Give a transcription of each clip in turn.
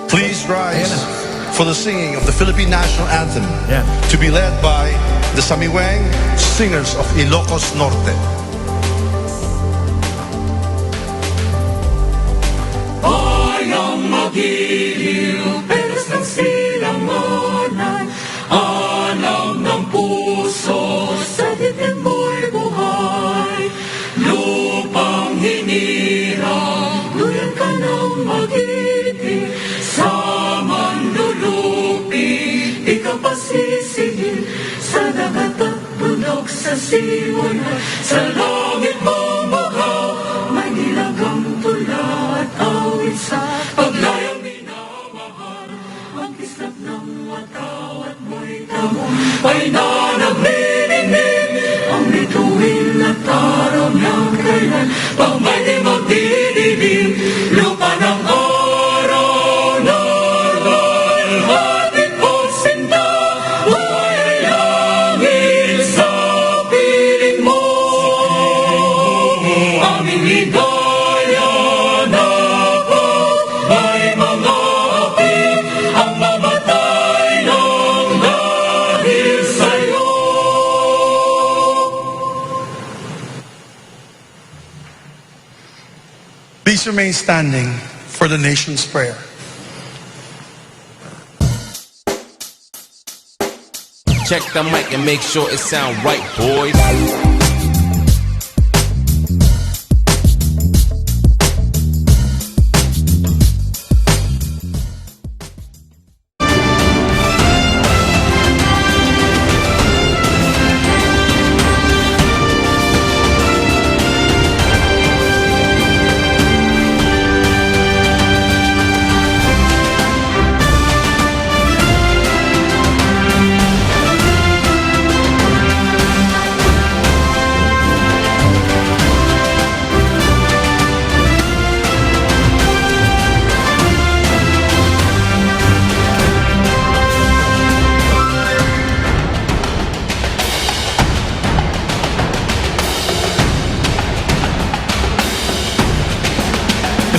Please rise for the singing of the Philippine National Anthem, Yeah. to be led by the Samiwang Singers of Ilocos Norte. Bayang magiliw, pelos ng silanganan, alam ng puso, sa dibdib mo'y buhay. Lupang hinirang, luyan ka ng mag-ibig, sa manlulupi, ikapasisingin, sa dagat at bundok, sa siwan, sa langit mong bahaw, may nilagang tula at awit sa paglayang minamahal. Ang kislap ng watawat mo'y tagumpay na naglilinig, ang bituin at araw niyang kailan, pang may di magdidilim, lupa ng araw na hatid mo sinta, buhay langit sa piling mo. Aming hidaya na may mga api, ang mamatay ng dahil sa'yo. Please remain standing for the nation's prayer. Check the mic and make sure it sound right, boys.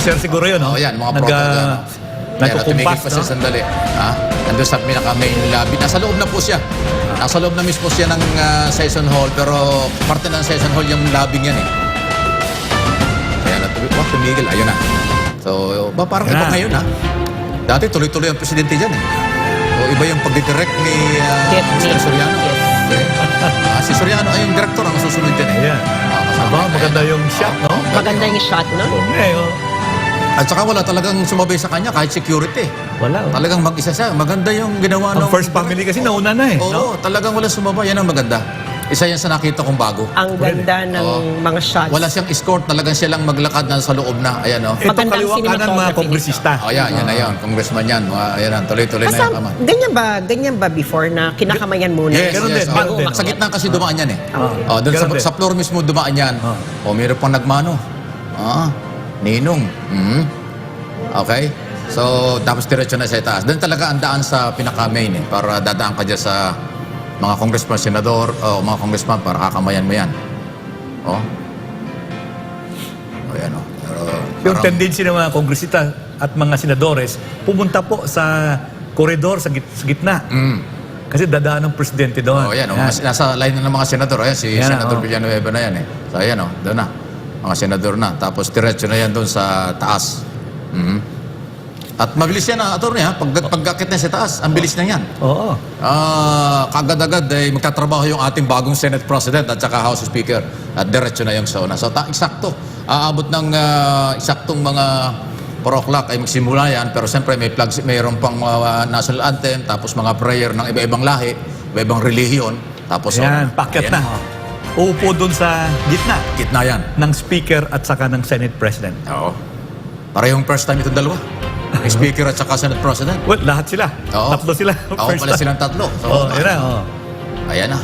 Sir, siguro yun, no? Oo, yan, mga proto dyan. Nagkukumpas, Tumigil pa siya no? sandali. Nandun sa pinaka-main lobby. Nasa loob na po siya. Nasa loob na mismo siya ng session hall, pero parte ng session hall yung lobby yan eh. Kaya tumigil. Ayun na. So, parang Yan iba na. ngayon ha. Dati tuloy-tuloy ang presidente dyan eh. So, iba yung pagdidirect ni Mr. Soriano. Si Soriano ay yung director ang susunod dyan eh. Ayan. Kasama Aba, yan. maganda yung shot, no? Maganda yung shot, no? Okay, oh. At saka wala talagang sumabay sa kanya kahit security. Wala, oh. Talagang mag-isa siya. Maganda yung ginawa Ang ng... first family kasi nauna na eh, Oo, no? talagang wala sumabay. Yan ang maganda. Isa yan sa nakita kong bago. Ang ganda ng mga shots. Wala siyang escort. Talagang siya lang maglakad na sa loob na. Ayan, o. Ito Magandang kaliwang kanan mga cinematography kongresista. Oh, yan na yan. Congressman yan. Ayan na, tuloy-tuloy na Basta, yan. Tama. ganyan ba before na kinakamayan muna? Yes, Ganun yes. din, Oh, ganun din. Sa gitna kasi dumaan yan eh. Oh. Doon Ganun din. sa floor mismo dumaan yan. Meron pang nagmano. Ninong. Okay. So, tapos diretso na sa itaas. Doon talaga ang daan sa pinaka-main eh. Para dadaan ka dyan sa mga congressman, senador, o mga congressman para kakamayan mo yan. Oh. O yan o. Pero, Yung parang- tendency ng mga kongresista at mga senadores, pumunta po sa koridor sa gitna. Kasi dadaan ng presidente doon. Oh, yan, nasa line na ng mga senador. Ayan, si Yan, Senador oh. Villanueva na yan eh. So, ayan o, doon na. Mga senador na. Tapos diretso na yan doon sa taas. At mabilis yan, attorney ha. Pagkakit na sa taas, ang bilis na yan. Oo. Kagad-agad ay magtatrabaho yung ating bagong Senate President at saka House Speaker. At diretso na yung sauna. So, eksakto. Aabot ng eksaktong mga 4 o'clock ay magsimula yan. Pero siyempre mayroon pang national anthem, tapos mga prayer ng iba-ibang lahi, iba-ibang relihiyon. Tapos Ayan, packet ayan na. Uupo doon sa gitna Gitna yan. ng speaker at saka ng Senate President. Oo. Parehong first time itong dalawa. May Speaker at saka Senate President. Well, lahat sila. Oo. Tatlo sila. Oo, First pala time. silang tatlo. So, Oo, yun na, oo. Ayan na.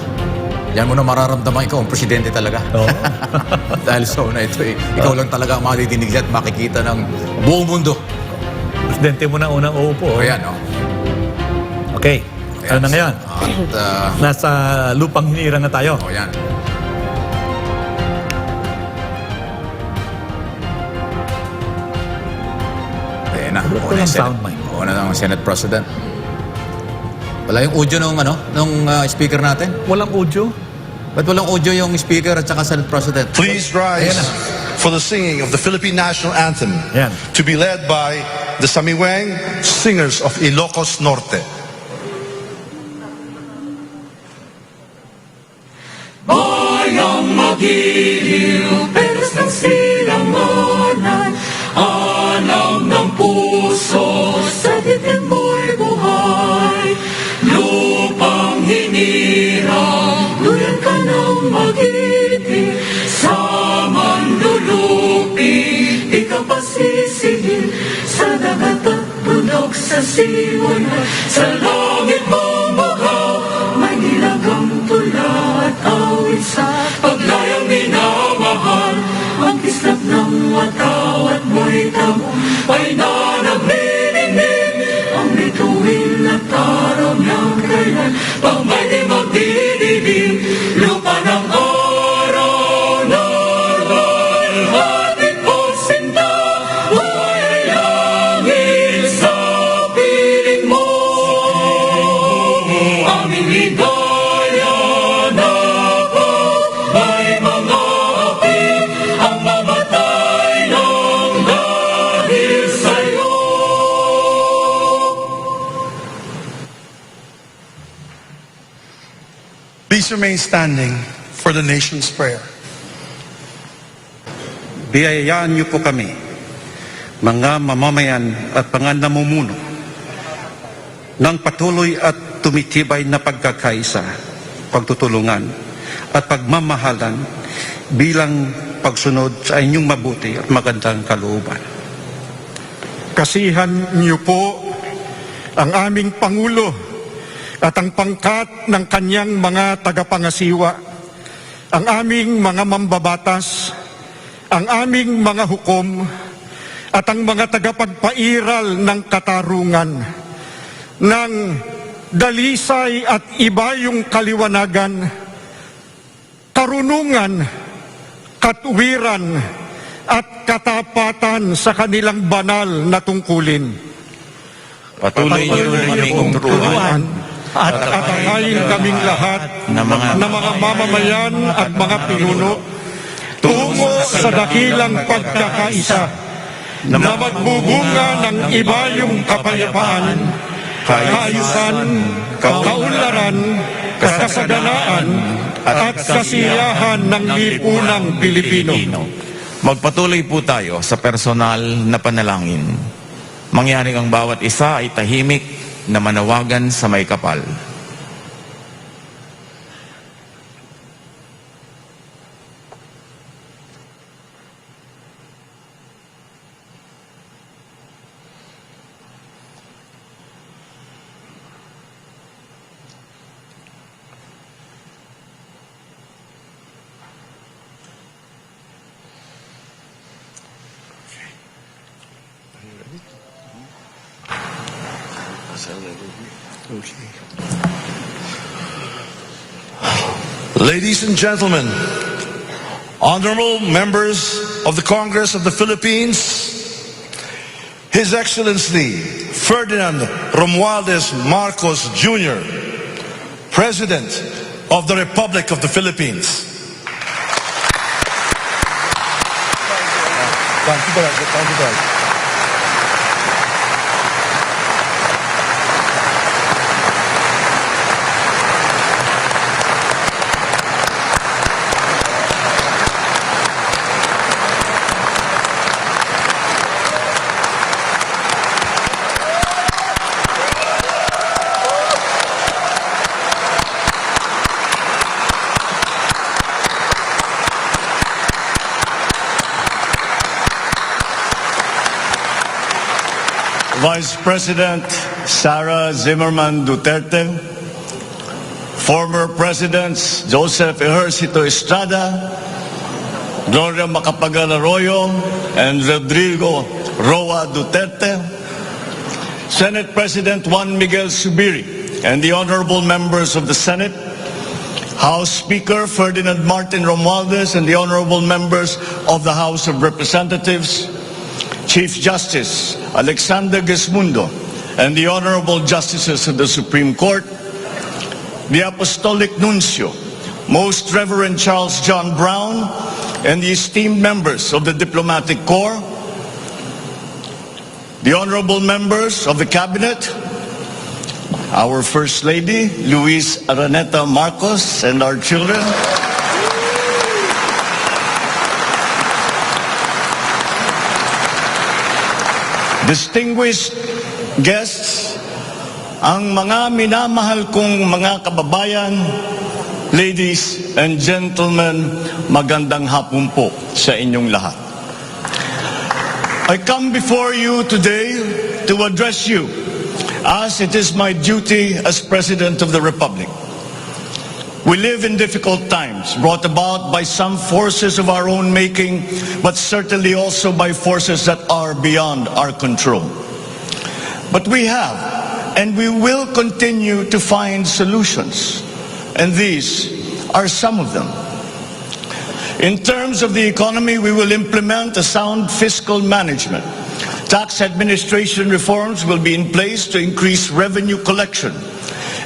Yan mo na mararamdaman ikaw, ang presidente talaga. Oo. Dahil so na ito eh. Ikaw lang talaga ang madidinig at makikita ng buong mundo. Presidente mo na unang uupo. O yan, no? Okay. Ano na ngayon? At, Nasa lupang hinirang na tayo. o yan. Ayan na. Ano Una ko ng yung sound Senate. mic? O ano ng Senate President? Wala yung audio nung speaker natin? Walang audio. Ba't walang audio yung speaker at saka Senate President? Please rise for the singing of the Philippine National Anthem Ayan. to be led by the Samiwang Singers of Ilocos Norte. Bayang magiliw, pelos ng silanganan, alam ng puso, sa dibdib mo'y buhay. Lupang hinirang, luyan ka ng mag-ibig, sa manlulupi, di ka pasisingin, sa dagat at bundok, sa simoy, sa langit mong bagaw, may nilagang tula at awit sa paglayang minamahal. Ang kislap ng watawat mo'y tagumpay na naglilinig, ang bituin at araw niyang kailan pang may di magdidilim. Lupa ng araw na alhating po sinta, buhay ay langit sa piling mo. Aming hidaya na po, may mga api ang mamatay ng dahil sa'yo. Please remain standing for the nation's prayer. Biyayaan niyo po kami, mga mamamayan at mga namumuno, ng patuloy at tumitibay na pagkakaisa, pagtutulungan at pagmamahalan bilang pagsunod sa inyong mabuti at magandang kalooban. Kasihan niyo po ang aming Pangulo at ang pangkat ng kanyang mga tagapangasiwa, ang aming mga mambabatas, ang aming mga hukom, at ang mga tagapagpairal ng katarungan, ng dalisay at ibayong kaliwanagan, karunungan, katuwiran, at katapatan sa kanilang banal na tungkulin. Patuloy niyo kaming turuan at atahayin kaming lahat na mga mamamayan at mga pinuno tungo sa dakilang pagkakaisa na magbubunga ng ibayong kapayapaan, kaayusan, kaunlaran, kasaganaan, at kasiyahan ng lipunang Pilipino. Magpatuloy po tayo sa personal na panalangin. Mangyaring ang bawat isa ay tahimik na manawagan sa may kapal. Ladies and gentlemen, honorable members of the Congress of the Philippines, His Excellency Ferdinand Romualdez Marcos Jr., President of the Republic of the Philippines. Vice President Sara Zimmerman Duterte, former Presidents Joseph Ejercito Estrada, Gloria Macapagal Arroyo, and Rodrigo Roa Duterte, Senate President Juan Miguel Zubiri, and the honorable members of the Senate, House Speaker Ferdinand Martin Romualdez, and the honorable members of the House of Representatives, Chief Justice Alexander Gesmundo, and the Honorable Justices of the Supreme Court, the Apostolic Nuncio, Most Reverend Charles John Brown, and the esteemed members of the Diplomatic Corps, the honorable members of the Cabinet, our First Lady, Luis Araneta Marcos, and our children, distinguished guests, ang mga minamahal kong mga kababayan, ladies and gentlemen, magandang hapon po sa inyong lahat. I come before you today to address you as it is my duty as President of the Republic. We live in difficult times brought about by some forces of our own making, but certainly also by forces that are beyond our control. But we have and we will continue to find solutions, and these are some of them. In terms of the economy, we will implement a sound fiscal management. Tax administration reforms will be in place to increase revenue collection.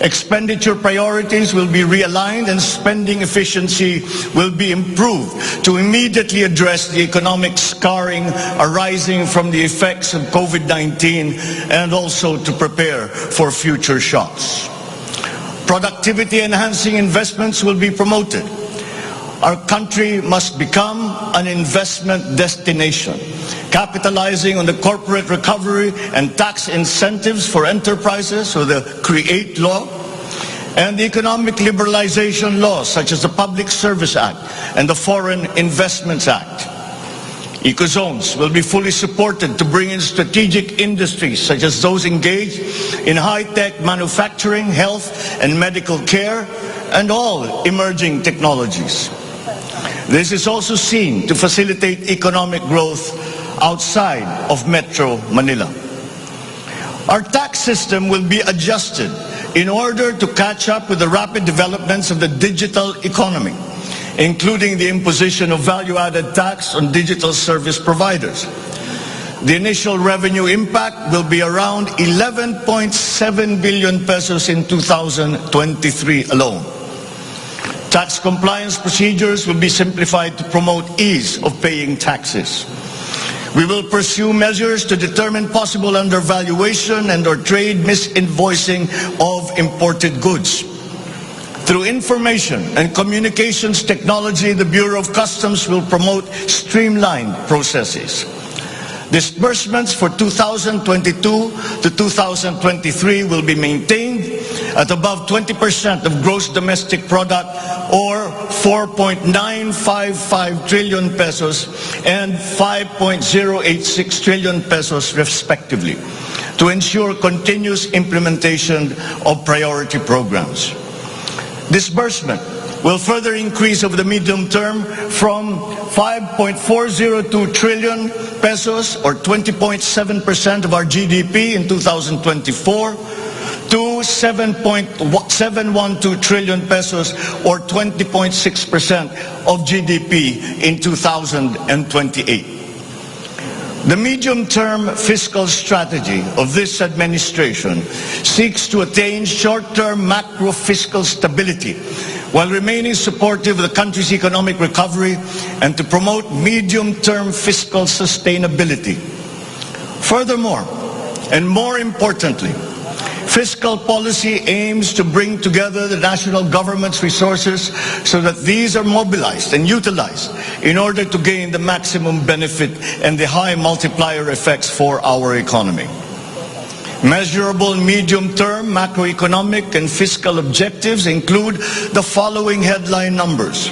Expenditure priorities will be realigned and spending efficiency will be improved to immediately address the economic scarring arising from the effects of COVID-19 and also to prepare for future shocks. Productivity-enhancing investments will be promoted. Our country must become an investment destination, capitalizing on the corporate recovery and tax incentives for enterprises, so the CREATE law, and the economic liberalization laws such as the Public Service Act and the Foreign Investments Act. Ecozones will be fully supported to bring in strategic industries such as those engaged in high-tech manufacturing, health and medical care, and all emerging technologies. This is also seen to facilitate economic growth outside of Metro Manila. Our tax system will be adjusted in order to catch up with the rapid developments of the digital economy, including the imposition of value-added tax on digital service providers. The initial revenue impact will be around 11.7 billion pesos in 2023 alone. Tax compliance procedures will be simplified to promote ease of paying taxes. We will pursue measures to determine possible undervaluation and or trade misinvoicing of imported goods. Through information and communications technology, the Bureau of Customs will promote streamlined processes. Disbursements for 2022 to 2023 will be maintained at above 20% of gross domestic product, or 4.955 trillion pesos and 5.086 trillion pesos respectively, to ensure continuous implementation of priority programs. Disbursement will further increase over the medium term from 5.402 trillion pesos, or 20.7% of our GDP in 2024, to 7.712 trillion pesos, or 20.6% of GDP in 2028. The medium-term fiscal strategy of this administration seeks to attain short-term macro-fiscal stability while remaining supportive of the country's economic recovery and to promote medium-term fiscal sustainability. Furthermore, and more importantly, fiscal policy aims to bring together the national government's resources so that these are mobilized and utilized in order to gain the maximum benefit and the high multiplier effects for our economy. Measurable medium-term macroeconomic and fiscal objectives include the following headline numbers.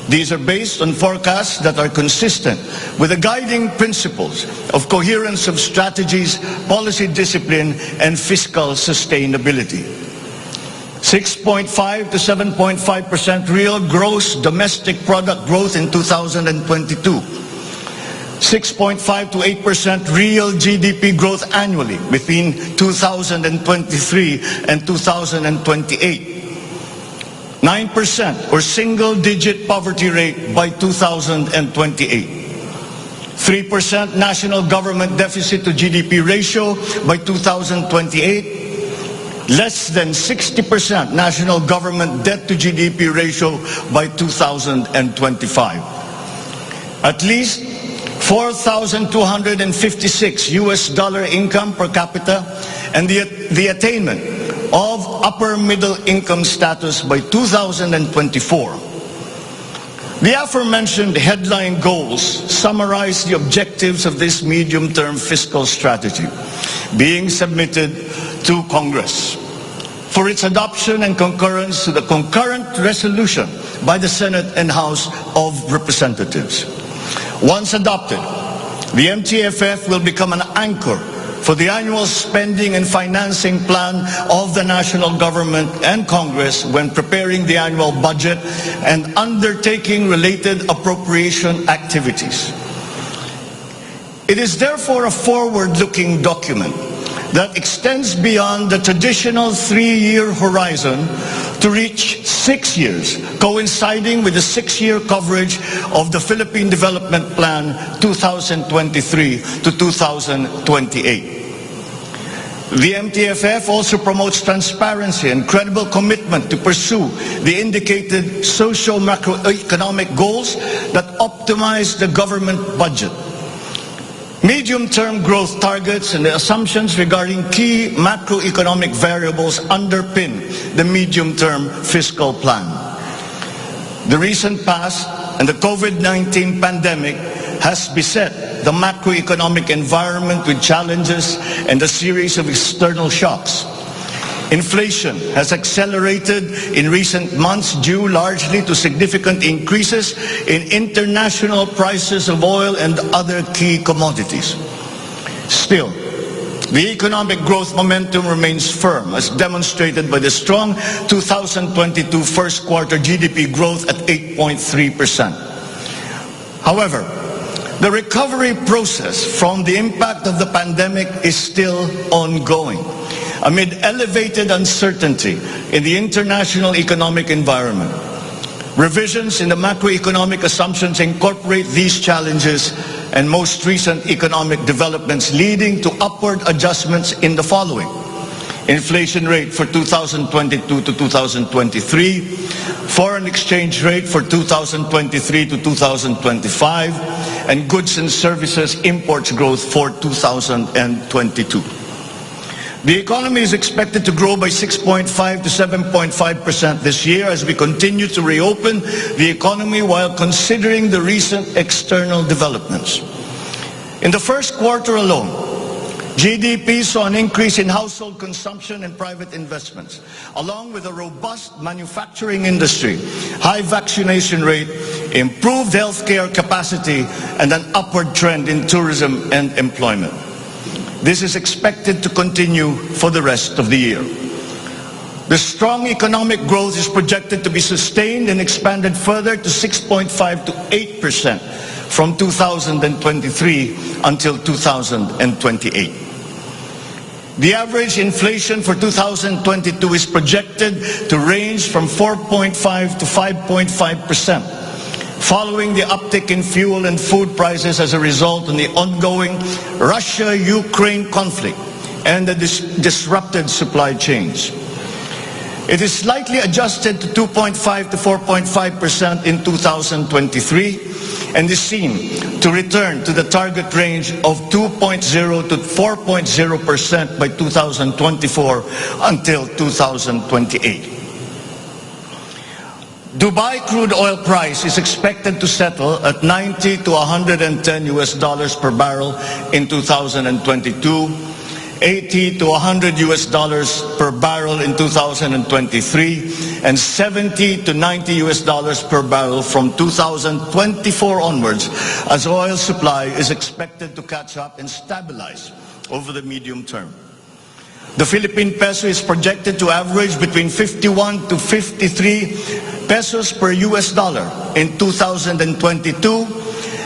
These are based on forecasts that are consistent with the guiding principles of coherence of strategies, policy discipline, and fiscal sustainability. 6.5 to 7.5% real gross domestic product growth in 2022. 6.5 to 8% real GDP growth annually between 2023 and 2028. 9% or single-digit poverty rate by 2028. 3% national government deficit to GDP ratio by 2028, less than 60% national government debt to GDP ratio by 2025. At least $4,256 US income per capita and the attainment of upper middle income status by 2024. The aforementioned headline goals summarize the objectives of this medium-term fiscal strategy being submitted to Congress for its adoption and concurrence to the concurrent resolution by the Senate and House of Representatives. Once adopted, the MTFF will become an anchor for the annual spending and financing plan of the national government and Congress when preparing the annual budget and undertaking related appropriation activities. It is therefore a forward-looking document that extends beyond the traditional 3-year horizon to reach 6 years, coinciding with the 6-year coverage of the Philippine Development Plan 2023 to 2028. The MTFF also promotes transparency and credible commitment to pursue the indicated socio-macroeconomic goals that optimize the government budget. Medium-term growth targets and the assumptions regarding key macroeconomic variables underpin the medium-term fiscal plan. The recent past and the COVID-19 pandemic has beset the macroeconomic environment with challenges and a series of external shocks. Inflation has accelerated in recent months due largely to significant increases in international prices of oil and other key commodities. Still, the economic growth momentum remains firm, as demonstrated by the strong 2022 first quarter GDP growth at 8.3%. However, the recovery process from the impact of the pandemic is still ongoing amid elevated uncertainty in the international economic environment. Revisions in the macroeconomic assumptions incorporate these challenges and most recent economic developments, leading to upward adjustments in the following: inflation rate for 2022 to 2023, foreign exchange rate for 2023 to 2025, and goods and services imports growth for 2022. The economy is expected to grow by 6.5 to 7.5% this year as we continue to reopen the economy while considering the recent external developments. In the first quarter alone, GDP saw an increase in household consumption and private investments, along with a robust manufacturing industry, high vaccination rate, improved healthcare capacity, and an upward trend in tourism and employment. This is expected to continue for the rest of the year. The strong economic growth is projected to be sustained and expanded further to 6.5 to 8% from 2023 until 2028. The average inflation for 2022 is projected to range from 4.5 to 5.5%, following the uptick in fuel and food prices as a result of the ongoing Russia-Ukraine conflict and the disrupted supply chains. It is slightly adjusted to 2.5 to 4.5% in 2023 and is seen to return to the target range of 2.0 to 4.0% by 2024 until 2028. Dubai crude oil price is expected to settle at 90 to 110 US dollars per barrel in 2022, 80 to 100 US dollars per barrel in 2023, and 70 to 90 US dollars per barrel from 2024 onwards, as oil supply is expected to catch up and stabilize over the medium term. The Philippine peso is projected to average between 51 to 53 pesos per US dollar in 2022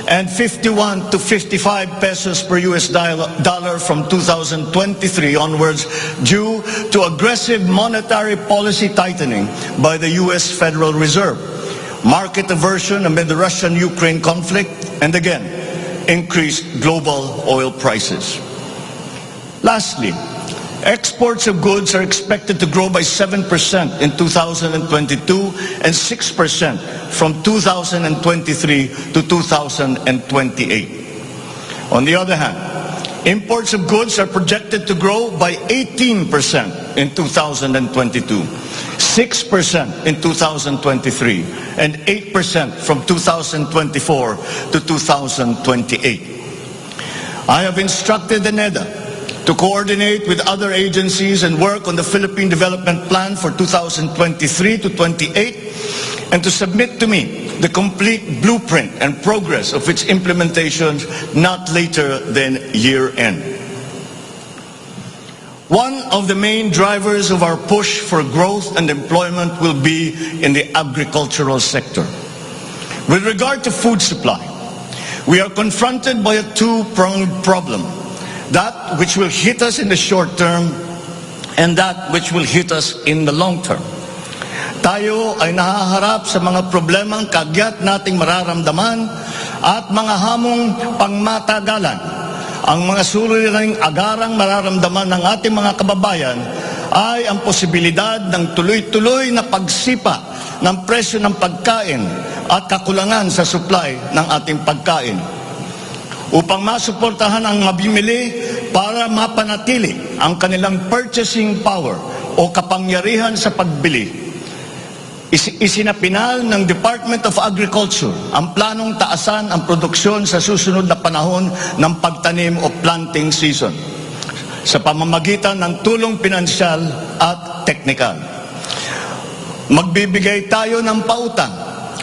and 51 to 55 pesos per US dollar from 2023 onwards due to aggressive monetary policy tightening by the US Federal Reserve, market aversion amid the Russian-Ukraine conflict, and again, increased global oil prices. Lastly, exports of goods are expected to grow by 7% in 2022 and 6% from 2023 to 2028. On the other hand, imports of goods are projected to grow by 18% in 2022, 6% in 2023, and 8% from 2024 to 2028. I have instructed the NEDA to coordinate with other agencies and work on the Philippine Development Plan for 2023 to 28 and to submit to me the complete blueprint and progress of its implementation not later than year-end. One of the main drivers of our push for growth and employment will be in the agricultural sector. With regard to food supply, we are confronted by a two-pronged problem. That which will hit us in the short term and that which will hit us in the long term. Tayo ay nahaharap sa mga problemang kagyat nating mararamdaman at mga hamong pangmatagalan. Ang mga suliraning agarang mararamdaman ng ating mga kababayan ay ang posibilidad ng tuloy-tuloy na pagsipa ng presyo ng pagkain at kakulangan sa supply ng ating pagkain. Upang masuportahan ang mabimili para mapanatili ang kanilang purchasing power o kapangyarihan sa pagbili. Isinapinal ng Department of Agriculture ang planong taasan ang produksyon sa susunod na panahon ng pagtanim o planting season sa pamamagitan ng tulong pinansyal at teknikal. Magbibigay tayo ng pautang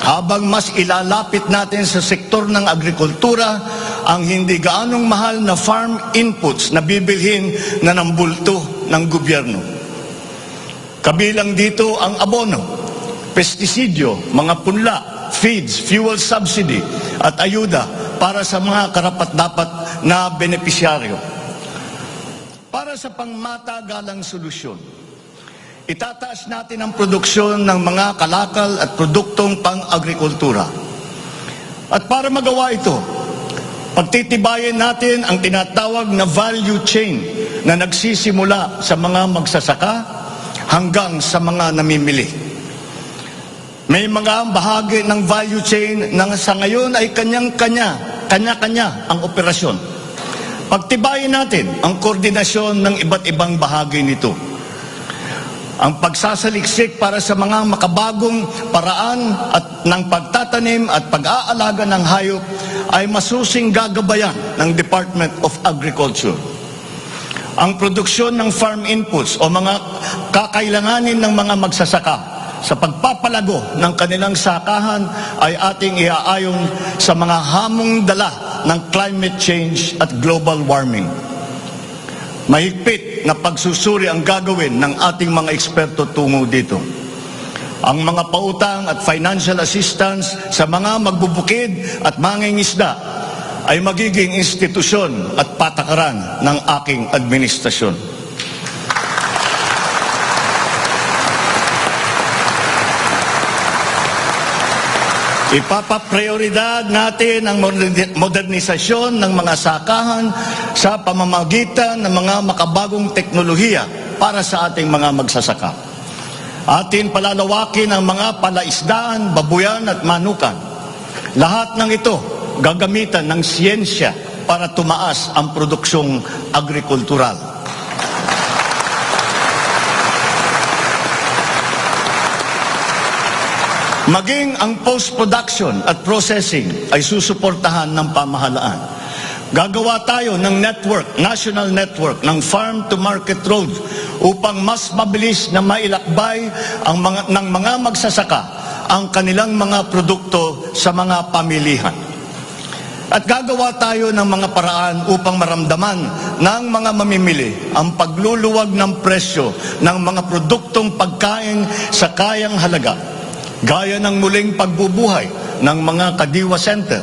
habang mas ilalapit natin sa sektor ng agrikultura ang hindi gaanong mahal na farm inputs na bibilhin na ng bulto ng gobyerno. Kabilang dito ang abono, pestisidyo, mga punla, feeds, fuel subsidy at ayuda para sa mga karapat-dapat na benepisyaryo. Para sa pangmatagalang solusyon, itataas natin ang produksyon ng mga kalakal at produktong pang-agrikultura. At para magawa ito, pagtitibayin natin ang tinatawag na value chain na nagsisimula sa mga magsasaka hanggang sa mga namimili. May mga bahagi ng value chain na sa ngayon ay kanya-kanya ang operasyon. Pagtibayin natin ang koordinasyon ng iba't ibang bahagi nito. Ang pagsasaliksik para sa mga makabagong paraan at ng pagtatanim at pag-aalaga ng hayop ay masusing gagabayan ng Department of Agriculture. Ang produksyon ng farm inputs o mga kakailanganin ng mga magsasaka sa pagpapalago ng kanilang sakahan ay ating iaayon sa mga hamong dala ng climate change at global warming. Mahigpit na pagsusuri ang gagawin ng ating mga eksperto tungo dito. Ang mga pautang at financial assistance sa mga magbubukid at mangingisda ay magiging institusyon at patakaran ng aking administrasyon. Ipapaprioridad natin ang modernisasyon ng mga sakahan sa pamamagitan ng mga makabagong teknolohiya para sa ating mga magsasaka. Atin palalawakin ang mga palaisdaan, babuyan at manukan. Lahat ng ito gagamitan ng siyensya para tumaas ang produksyong agrikultural. Maging ang post-production at processing ay susuportahan ng pamahalaan. Gagawa tayo ng network, national network ng farm-to-market road upang mas mabilis na mailakbay ng mga magsasaka ang kanilang mga produkto sa mga pamilihan. At gagawa tayo ng mga paraan upang maramdaman ng mga mamimili ang pagluluwag ng presyo ng mga produktong pagkain sa kayang halaga, gaya ng muling pagbubuhay ng mga Kadiwa Center.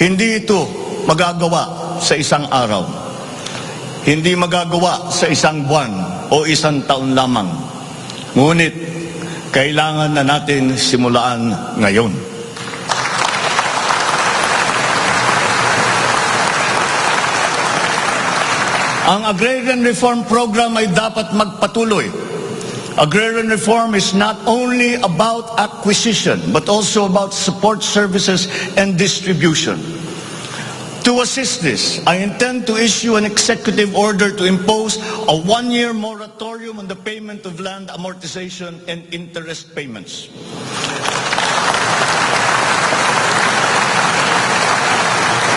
Hindi ito magagawa sa isang araw. Hindi magagawa sa isang buwan o isang taon lamang. Ngunit, kailangan na natin simulaan ngayon. Ang agrarian reform program ay dapat magpatuloy. Agrarian reform is not only about acquisition, but also about support services and distribution. To assist this, I intend to issue an executive order to impose a 1-year moratorium on the payment of land amortization and interest payments.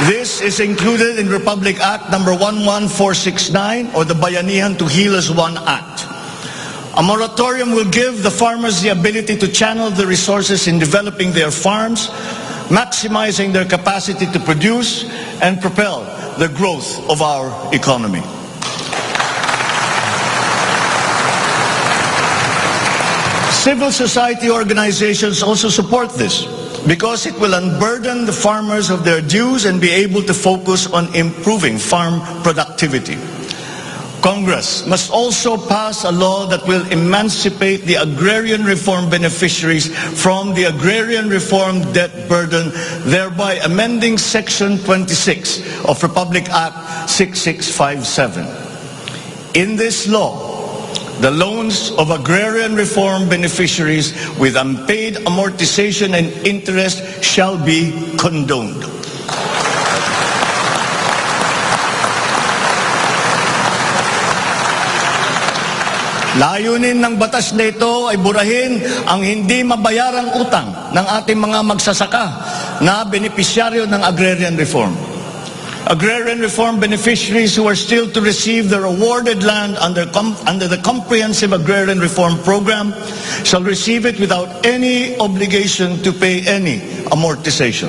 This is included in Republic Act number 11469 or the Bayanihan to Gilas 1 Act. A moratorium will give the farmers the ability to channel the resources in developing their farms, maximizing their capacity to produce and propel the growth of our economy. Civil society organizations also support this because it will unburden the farmers of their dues and be able to focus on improving farm productivity. Congress must also pass a law that will emancipate the agrarian reform beneficiaries from the agrarian reform debt burden, thereby amending Section 26 of Republic Act 6657. In this law, the loans of agrarian reform beneficiaries with unpaid amortization and interest shall be condoned. Layunin ng batas na ito ay burahin ang hindi mabayarang utang ng ating mga magsasaka na benepisyaryo ng agrarian reform. Agrarian reform beneficiaries who are still to receive their awarded land under the Comprehensive Agrarian Reform Program shall receive it without any obligation to pay any amortization.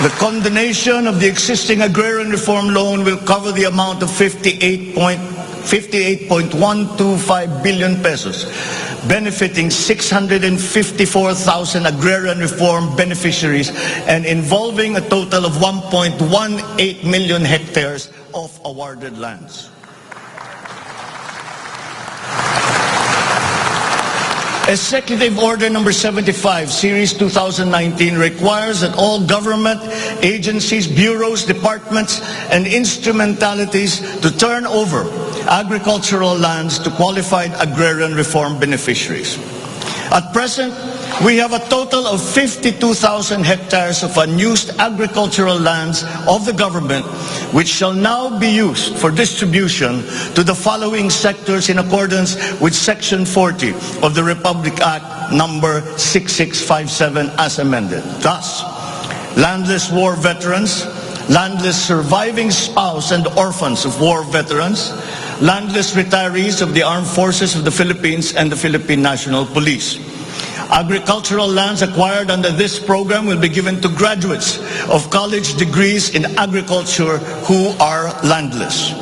The condonation of the existing agrarian reform loan will cover the amount of 58.125 billion pesos, benefiting 654,000 agrarian reform beneficiaries and involving a total of 1.18 million hectares of awarded lands. Executive Order number 75, Series 2019 requires that all government agencies, bureaus, departments, and instrumentalities to turn over agricultural lands to qualified agrarian reform beneficiaries. At present, we have a total of 52,000 hectares of unused agricultural lands of the government, which shall now be used for distribution to the following sectors in accordance with Section 40 of the Republic Act number 6657 as amended. Thus, landless war veterans, landless surviving spouse and orphans of war veterans, landless retirees of the Armed Forces of the Philippines and the Philippine National Police. Agricultural lands acquired under this program will be given to graduates of college degrees in agriculture who are landless.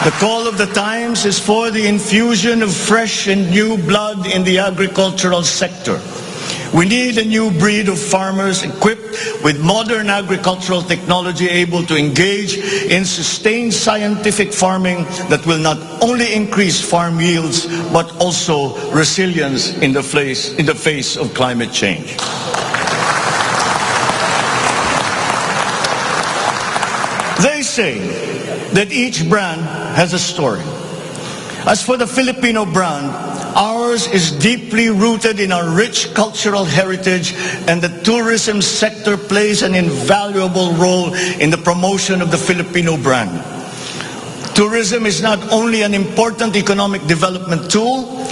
The call of the times is for the infusion of fresh and new blood in the agricultural sector. We need a new breed of farmers equipped with modern agricultural technology able to engage in sustained scientific farming that will not only increase farm yields but also resilience in the face of climate change. They say that each brand has a story. As for the Filipino brand, ours is deeply rooted in our rich cultural heritage, and the tourism sector plays an invaluable role in the promotion of the Filipino brand. Tourism is not only an important economic development tool,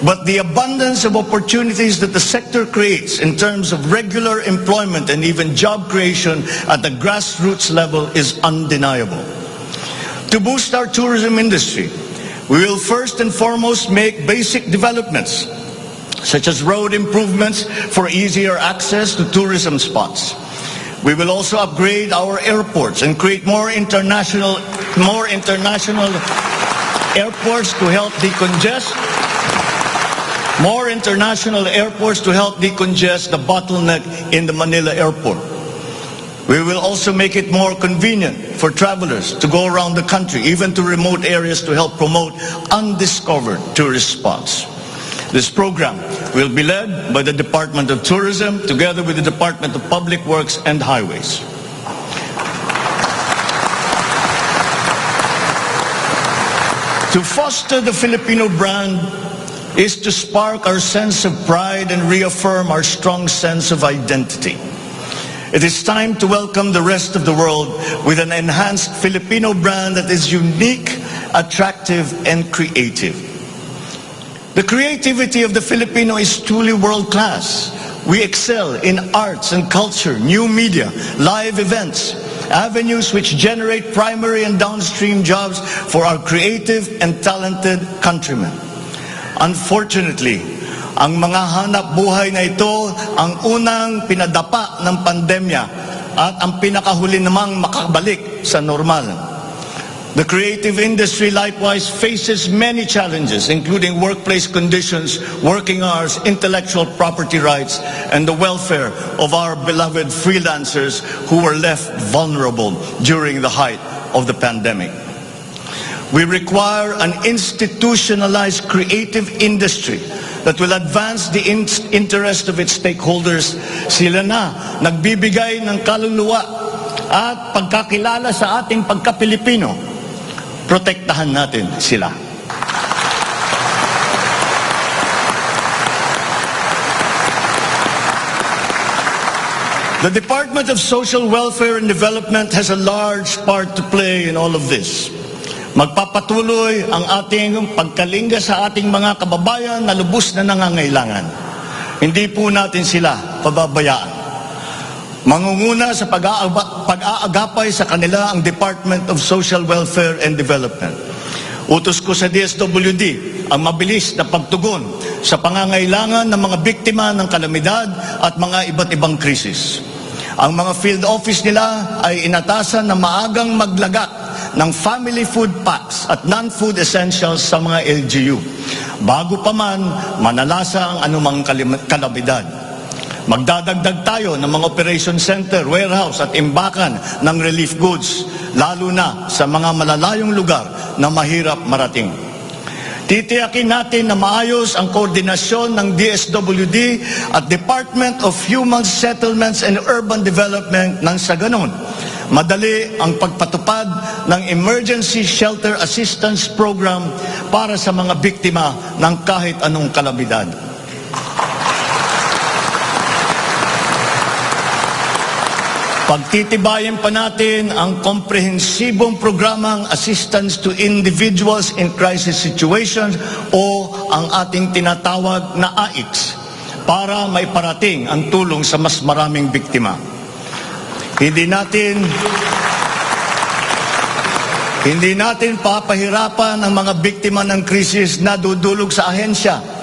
but the abundance of opportunities that the sector creates in terms of regular employment and even job creation at the grassroots level is undeniable. To boost our tourism industry, we will first and foremost make basic developments, such as road improvements for easier access to tourism spots. We will also upgrade our airports and create more international airports to help decongest the bottleneck in the Manila airport. We will also make it more convenient for travelers to go around the country, even to remote areas, to help promote undiscovered tourist spots. This program will be led by the Department of Tourism together with the Department of Public Works and Highways. To foster the Filipino brand is to spark our sense of pride and reaffirm our strong sense of identity. It is time to welcome the rest of the world with an enhanced Filipino brand that is unique, attractive, and creative. The creativity of the Filipino is truly world-class. We excel in arts and culture, new media, live events, avenues which generate primary and downstream jobs for our creative and talented countrymen. Unfortunately, ang mga hanap buhay na ito ang unang pinadapa ng pandemya at ang pinakahuli namang makabalik sa normal. The creative industry likewise faces many challenges, including workplace conditions, working hours, intellectual property rights, and the welfare of our beloved freelancers who were left vulnerable during the height of the pandemic. We require an institutionalized creative industry that will advance the interest of its stakeholders. Sila na nagbibigay ng kaluluwa at pagkakilala sa ating pagka-Pilipino. Protektahan natin sila. The Department of Social Welfare and Development has a large part to play in all of this. Magpapatuloy ang ating pagkalinga sa ating mga kababayan na lubos na nangangailangan. Hindi po natin sila pababayaan. Mangunguna sa pag-aagapay sa kanila ang Department of Social Welfare and Development. Utos ko sa DSWD ang mabilis na pagtugon sa pangangailangan ng mga biktima ng kalamidad at mga iba't ibang krisis. Ang mga field office nila ay inatasan na maagang maglagak ng family food packs at non-food essentials sa mga LGU bago pa man manalasa ang anumang kalamidad. Magdadagdag tayo ng mga operation center, warehouse at imbakan ng relief goods, lalo na sa mga malalayong lugar na mahirap marating. Titiyakin natin na maayos ang koordinasyon ng DSWD at Department of Human Settlements and Urban Development nang sa ganon, madali ang pagpatupad ng Emergency Shelter Assistance Program para sa mga biktima ng kahit anong kalamidad. Pagtitibayin pa natin ang komprehensibong programang Assistance to Individuals in Crisis Situations o ang ating tinatawag na AICS para may parating ang tulong sa mas maraming biktima. Hindi natin papahirapan ang mga biktima ng krisis na dudulog sa ahensya.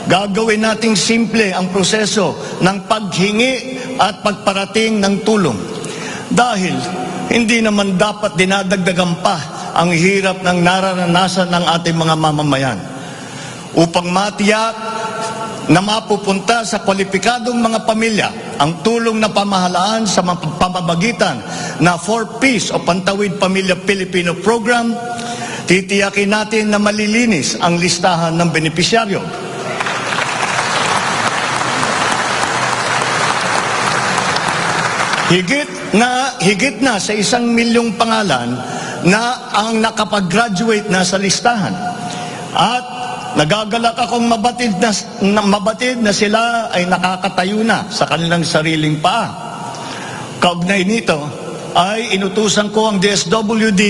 Gagawin nating simple ang proseso ng paghingi at pagparating ng tulong. Dahil hindi naman dapat dinadagdagan pa ang hirap ng nararanasan ng ating mga mamamayan. Upang matiyak na mapupunta sa kwalipikadong mga pamilya ang tulong na pamahalaan sa pamamagitan na 4Ps o Pantawid Pamilya Pilipino Program, titiyakin natin na malilinis ang listahan ng benepisyaryo. Higit na sa 1 milyong pangalan na ang nakapag-graduate na sa listahan. At nagagalak akong mabatid na sila ay nakakatayo na sa kanilang sariling paa. Kaugnay nito ay inutusan ko ang DSWD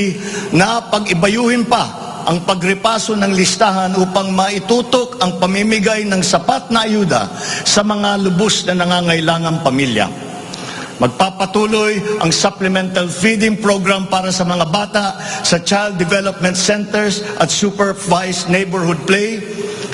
na pag-ibayuhin pa ang pagrepaso ng listahan upang maitutok ang pamimigay ng sapat na ayuda sa mga lubos na nangangailangang pamilya. Magpapatuloy ang supplemental feeding program para sa mga bata sa child development centers at supervised neighborhood play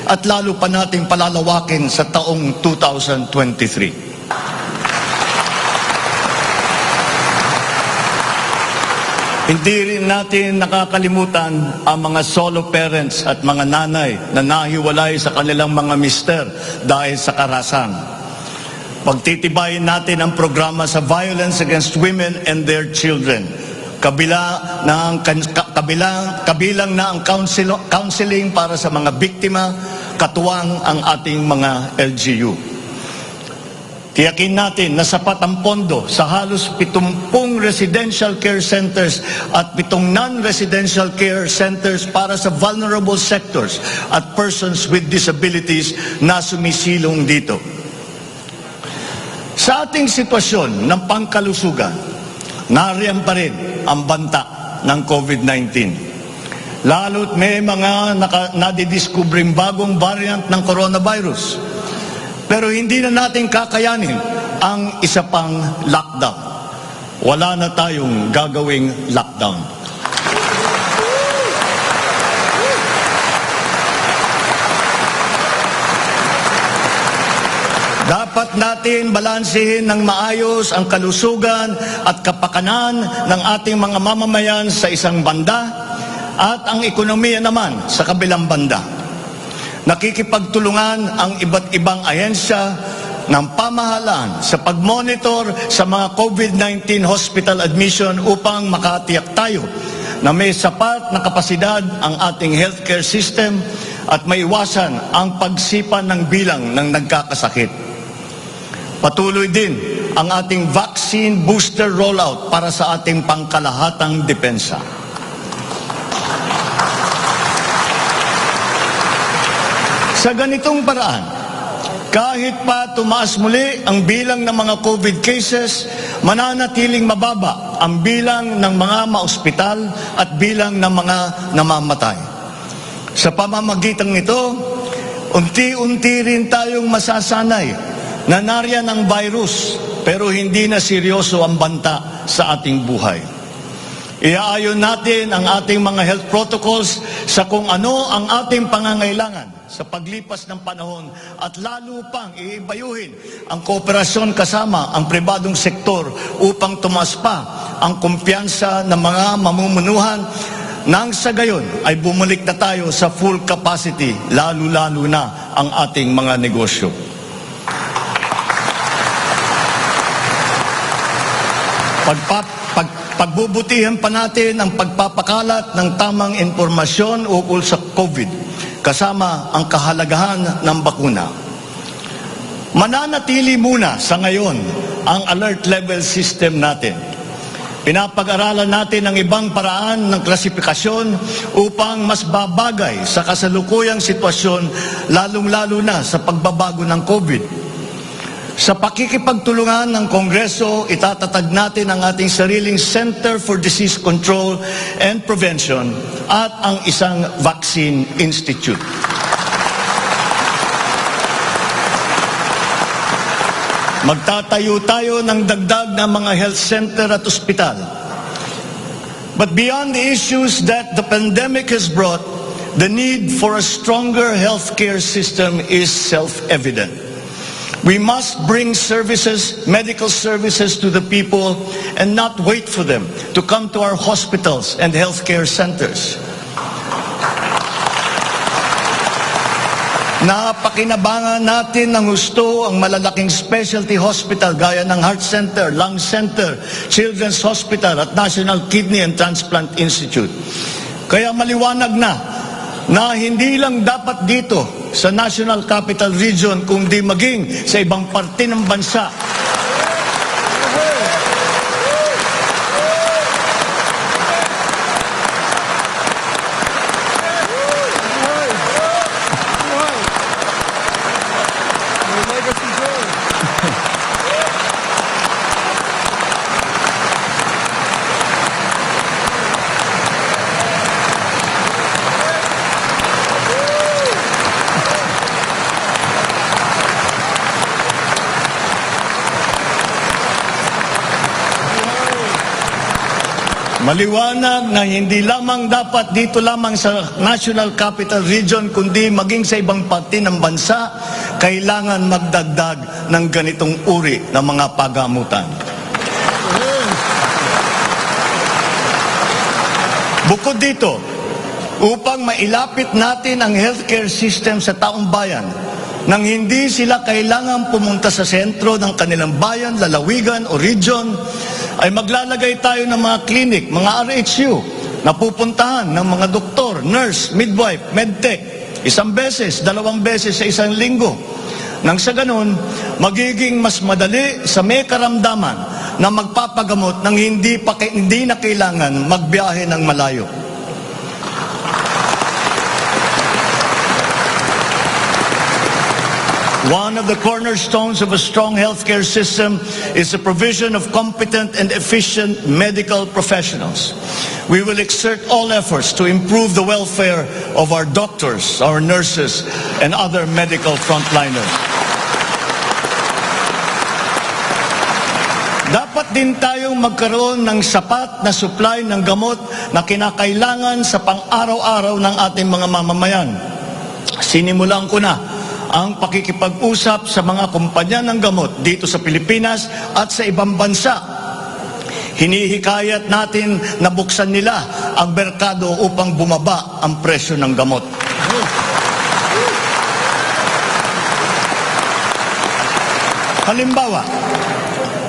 at lalo pa nating palalawakin sa taong 2023. Hindi rin natin nakakalimutan ang mga solo parents at mga nanay na nahiwalay sa kanilang mga mister dahil sa karahasan. Pagtitibayin natin ang programa sa violence against women and their children. Kabilang na ang counseling para sa mga biktima, katuwang ang ating mga LGU. Tiyakin natin na sapat ang pondo sa halos 70 residential care centers at 7 non-residential care centers para sa vulnerable sectors at persons with disabilities na sumisilong dito. Sa ating sitwasyon ng pangkalusugan, nariyan pa rin ang banta ng COVID-19. Lalo't may mga nadidiscovering bagong variant ng coronavirus. Pero hindi na natin kakayanin ang isa pang lockdown. Wala na tayong gagawing lockdown. Dapat natin balansehin ng maayos ang kalusugan at kapakanan ng ating mga mamamayan sa isang banda at ang ekonomiya naman sa kabilang banda. Nakikipagtulungan ang iba't ibang ahensya ng pamahalaan sa pagmonitor sa mga COVID-19 hospital admission upang makatiyak tayo na may sapat na kapasidad ang ating healthcare system at maiwasan ang pagsipa ng bilang ng nagkakasakit. Patuloy din ang ating vaccine booster rollout para sa ating pangkalahatang depensa. Sa ganitong paraan, kahit pa tumaas muli ang bilang ng mga COVID cases, mananatiling mababa ang bilang ng mga maospital at bilang ng mga namamatay. Sa pamamagitan nito, unti-unti rin tayong masasanay na nariyan ang virus pero hindi na seryoso ang banta sa ating buhay. Iaayon natin ang ating mga health protocols sa kung ano ang ating pangangailangan sa paglipas ng panahon at lalo pang iibayuhin ang kooperasyon kasama ang pribadong sektor upang tumaas pa ang kumpiyansa ng mga mamumunuhan nang sa gayon ay bumalik na tayo sa full capacity, lalo-lalo na ang ating mga negosyo. Pagbubutihan pa natin ang pagpapakalat ng tamang impormasyon ukol sa COVID, kasama ang kahalagahan ng bakuna. Mananatili muna sa ngayon ang alert level system natin. Pinapag-aralan natin ang ibang paraan ng klasifikasyon upang mas babagay sa kasalukuyang sitwasyon, lalong-lalo na sa pagbabago ng COVID. Sa pakikipagtulungan ng Kongreso, itatatag natin ang ating sariling Center for Disease Control and Prevention at ang isang Vaccine Institute. Magtatayo tayo ng dagdag na mga health center at ospital. But beyond the issues that the pandemic has brought, the need for a stronger healthcare system is self-evident. We must bring services, medical services to the people and not wait for them to come to our hospitals and healthcare centers. Napakinabangan natin ng gusto ang malalaking specialty hospital gaya ng Heart Center, Lung Center, Children's Hospital at National Kidney and Transplant Institute. Kaya maliwanag na hindi lang dapat dito sa National Capital Region kundi maging sa ibang parte ng bansa. Maliwanag na hindi lamang dapat dito lamang sa National Capital Region kundi maging sa ibang parte ng bansa, kailangan magdagdag ng ganitong uri ng mga pagamutan. Bukod dito, upang mailapit natin ang healthcare system sa taong bayan, nang hindi sila kailangan pumunta sa sentro ng kanilang bayan, lalawigan o region, ay maglalagay tayo ng mga clinic, mga RHU, na pupuntahan ng mga doktor, nurse, midwife, medtech, isang beses, dalawang beses sa isang linggo. Nang sa ganun, magiging mas madali sa may karamdaman na magpapagamot nang hindi na kailangan magbiyahe ng malayo. One of the cornerstones of a strong healthcare system is the provision of competent and efficient medical professionals. We will exert all efforts to improve the welfare of our doctors, our nurses, and other medical frontliners. Dapat din tayong magkaroon ng sapat na supply ng gamot na kinakailangan sa pang-araw-araw ng ating mga mamamayan. Sinimulan ko na ang pakikipag-usap sa mga kumpanya ng gamot dito sa Pilipinas at sa ibang bansa. Hinihikayat natin na buksan nila ang merkado upang bumaba ang presyo ng gamot. Halimbawa,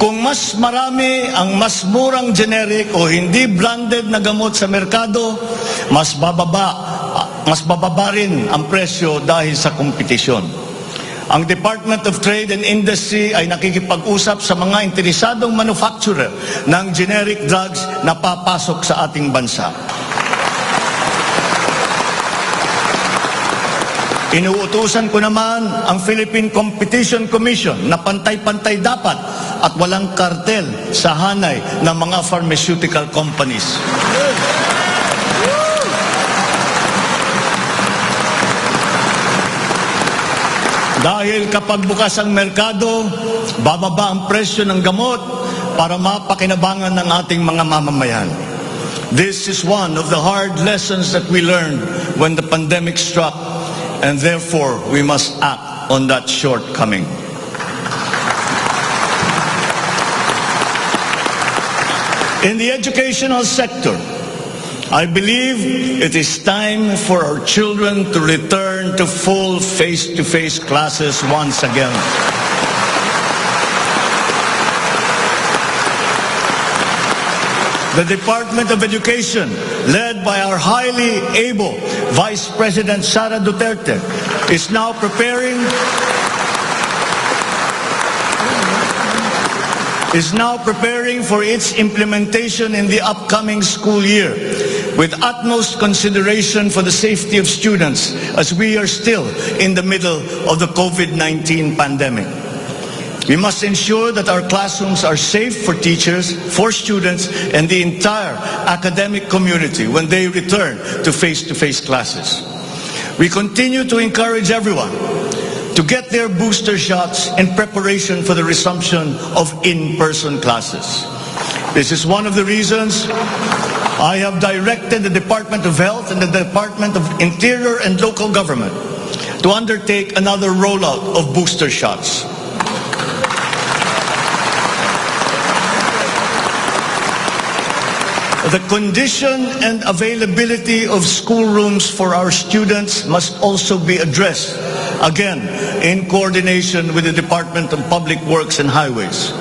kung mas marami ang mas murang generic o hindi branded na gamot sa merkado, mas bababa rin ang presyo dahil sa kompetisyon. Ang Department of Trade and Industry ay nakikipag-usap sa mga interesadong manufacturer ng generic drugs na papasok sa ating bansa. Inuutusan ko naman ang Philippine Competition Commission na pantay-pantay dapat at walang kartel sa hanay ng mga pharmaceutical companies. Dahil kapag bukas ang merkado, bababa ang presyo ng gamot para mapakinabangan ng ating mga mamamayan. This is one of the hard lessons that we learned when the pandemic struck, and therefore we must act on that shortcoming. In the educational sector, I believe it is time for our children to return to full face-to-face classes once again. The Department of Education, led by our highly able Vice President Sara Duterte, is now preparing for its implementation in the upcoming school year with utmost consideration for the safety of students as we are still in the middle of the COVID-19 pandemic. We must ensure that our classrooms are safe for teachers, for students, and the entire academic community when they return to face-to-face classes. We continue to encourage everyone to get their booster shots in preparation for the resumption of in-person classes. This is one of the reasons I have directed the Department of Health and the Department of Interior and Local Government to undertake another rollout of booster shots. The condition and availability of schoolrooms for our students must also be addressed, again, in coordination with the Department of Public Works and Highways.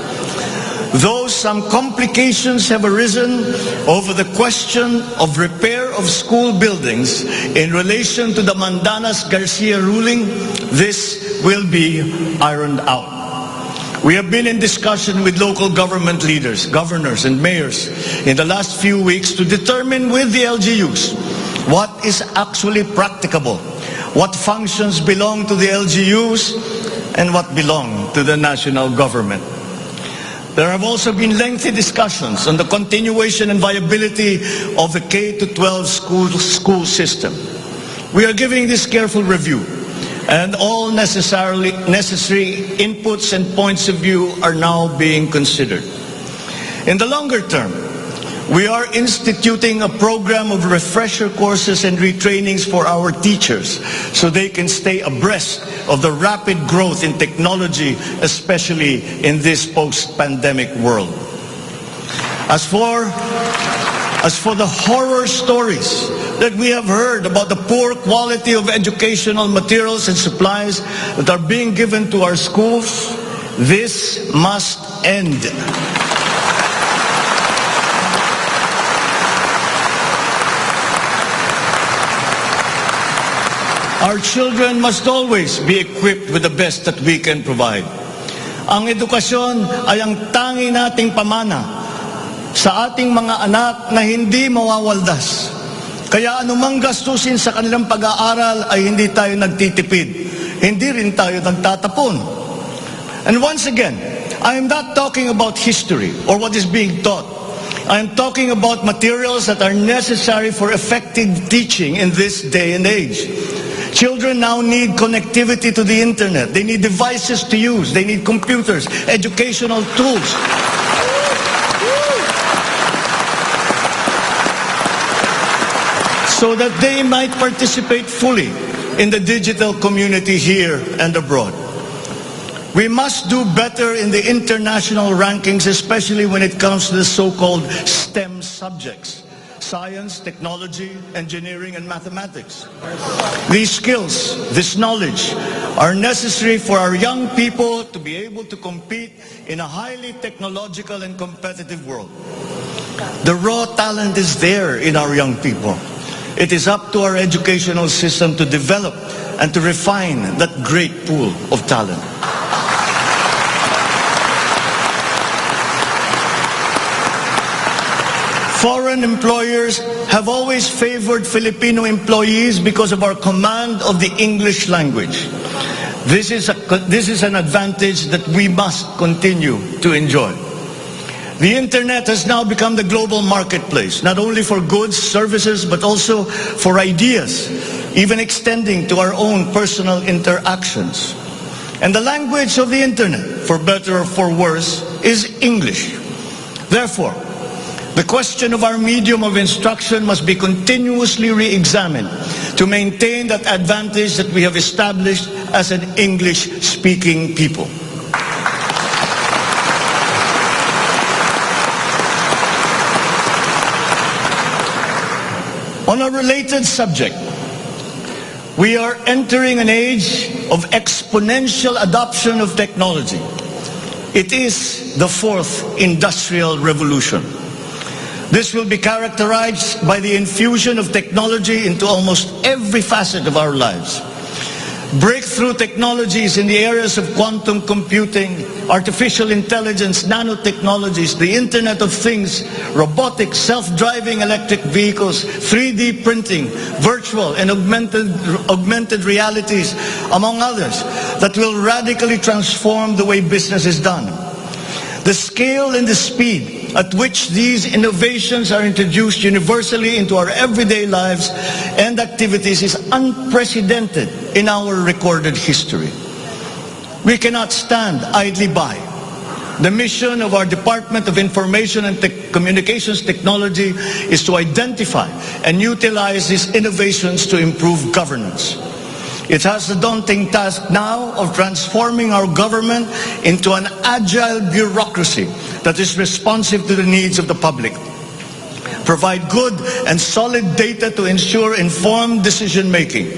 Though some complications have arisen over the question of repair of school buildings in relation to the Mandanas-Garcia ruling, this will be ironed out. We have been in discussion with local government leaders, governors and mayors in the last few weeks to determine with the LGUs what is actually practicable, what functions belong to the LGUs and what belong to the national government. There have also been lengthy discussions on the continuation and viability of the K-12 school system. We are giving this careful review, and all necessary inputs and points of view are now being considered. In the longer term, we are instituting a program of refresher courses and retrainings for our teachers so they can stay abreast of the rapid growth in technology, especially in this post-pandemic world. As for the horror stories that we have heard about the poor quality of educational materials and supplies that are being given to our schools, this must end. Our children must always be equipped with the best that we can provide. Ang edukasyon ay ang tangi nating pamana sa ating mga anak na hindi mawawaldas. Kaya anumang gastusin sa kanilang pag-aaral ay hindi tayo nagtitipid. Hindi rin tayo nagtatapon. And once again, I am not talking about history or what is being taught. I am talking about materials that are necessary for effective teaching in this day and age. Children now need connectivity to the internet. They need devices to use. They need computers, educational tools. So that they might participate fully in the digital community here and abroad. We must do better in the international rankings, especially when it comes to the so-called STEM subjects: science, technology, engineering, and mathematics. These skills, this knowledge, are necessary for our young people to be able to compete in a highly technological and competitive world. The raw talent is there in our young people. It is up to our educational system to develop and to refine that great pool of talent. Foreign employers have always favored Filipino employees because of our command of the English language. This is an advantage that we must continue to enjoy. The internet has now become the global marketplace, not only for goods, services, but also for ideas, even extending to our own personal interactions. And the language of the internet, for better or for worse, is English. Therefore, the question of our medium of instruction must be continuously re-examined to maintain that advantage that we have established as an English-speaking people. On a related subject, we are entering an age of exponential adoption of technology. It is the fourth industrial revolution. This will be characterized by the infusion of technology into almost every facet of our lives. Breakthrough technologies in the areas of quantum computing, artificial intelligence, nanotechnologies, the Internet of Things, robotics, self-driving electric vehicles, 3D printing, virtual and augmented realities, among others, that will radically transform the way business is done. The scale and the speed at which these innovations are introduced universally into our everyday lives and activities is unprecedented in our recorded history. We cannot stand idly by. The mission of our Department of Information and Communications Technology is to identify and utilize these innovations to improve governance. It has the daunting task now of transforming our government into an agile bureaucracy that is responsive to the needs of the public. Provide good and solid data to ensure informed decision-making,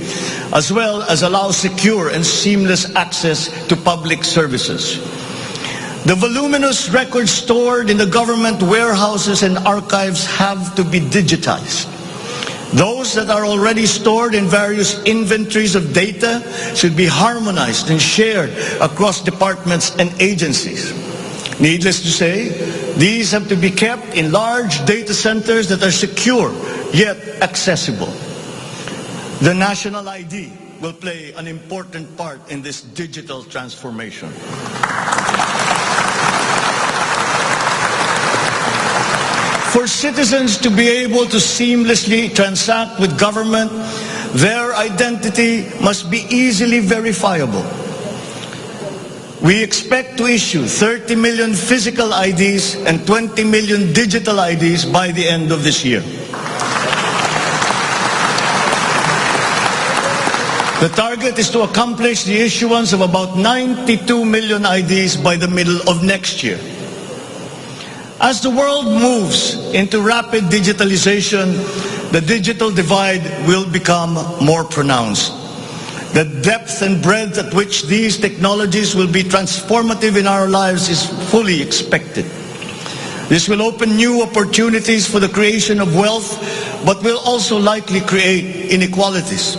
as well as allow secure and seamless access to public services. The voluminous records stored in the government warehouses and archives have to be digitized. Those that are already stored in various inventories of data should be harmonized and shared across departments and agencies. Needless to say, these have to be kept in large data centers that are secure yet accessible. The national ID will play an important part in this digital transformation. For citizens to be able to seamlessly transact with government, their identity must be easily verifiable. We expect to issue 30 million physical IDs and 20 million digital IDs by the end of this year. The target is to accomplish the issuance of about 92 million IDs by the middle of next year. As the world moves into rapid digitalization, the digital divide will become more pronounced. The depth and breadth at which these technologies will be transformative in our lives is fully expected. This will open new opportunities for the creation of wealth, but will also likely create inequalities.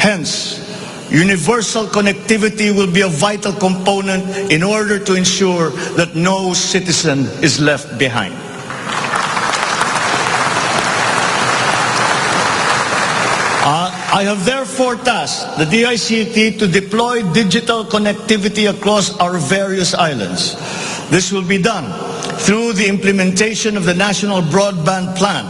Hence, universal connectivity will be a vital component in order to ensure that no citizen is left behind. I have therefore tasked the DICT to deploy digital connectivity across our various islands. This will be done through the implementation of the National Broadband Plan,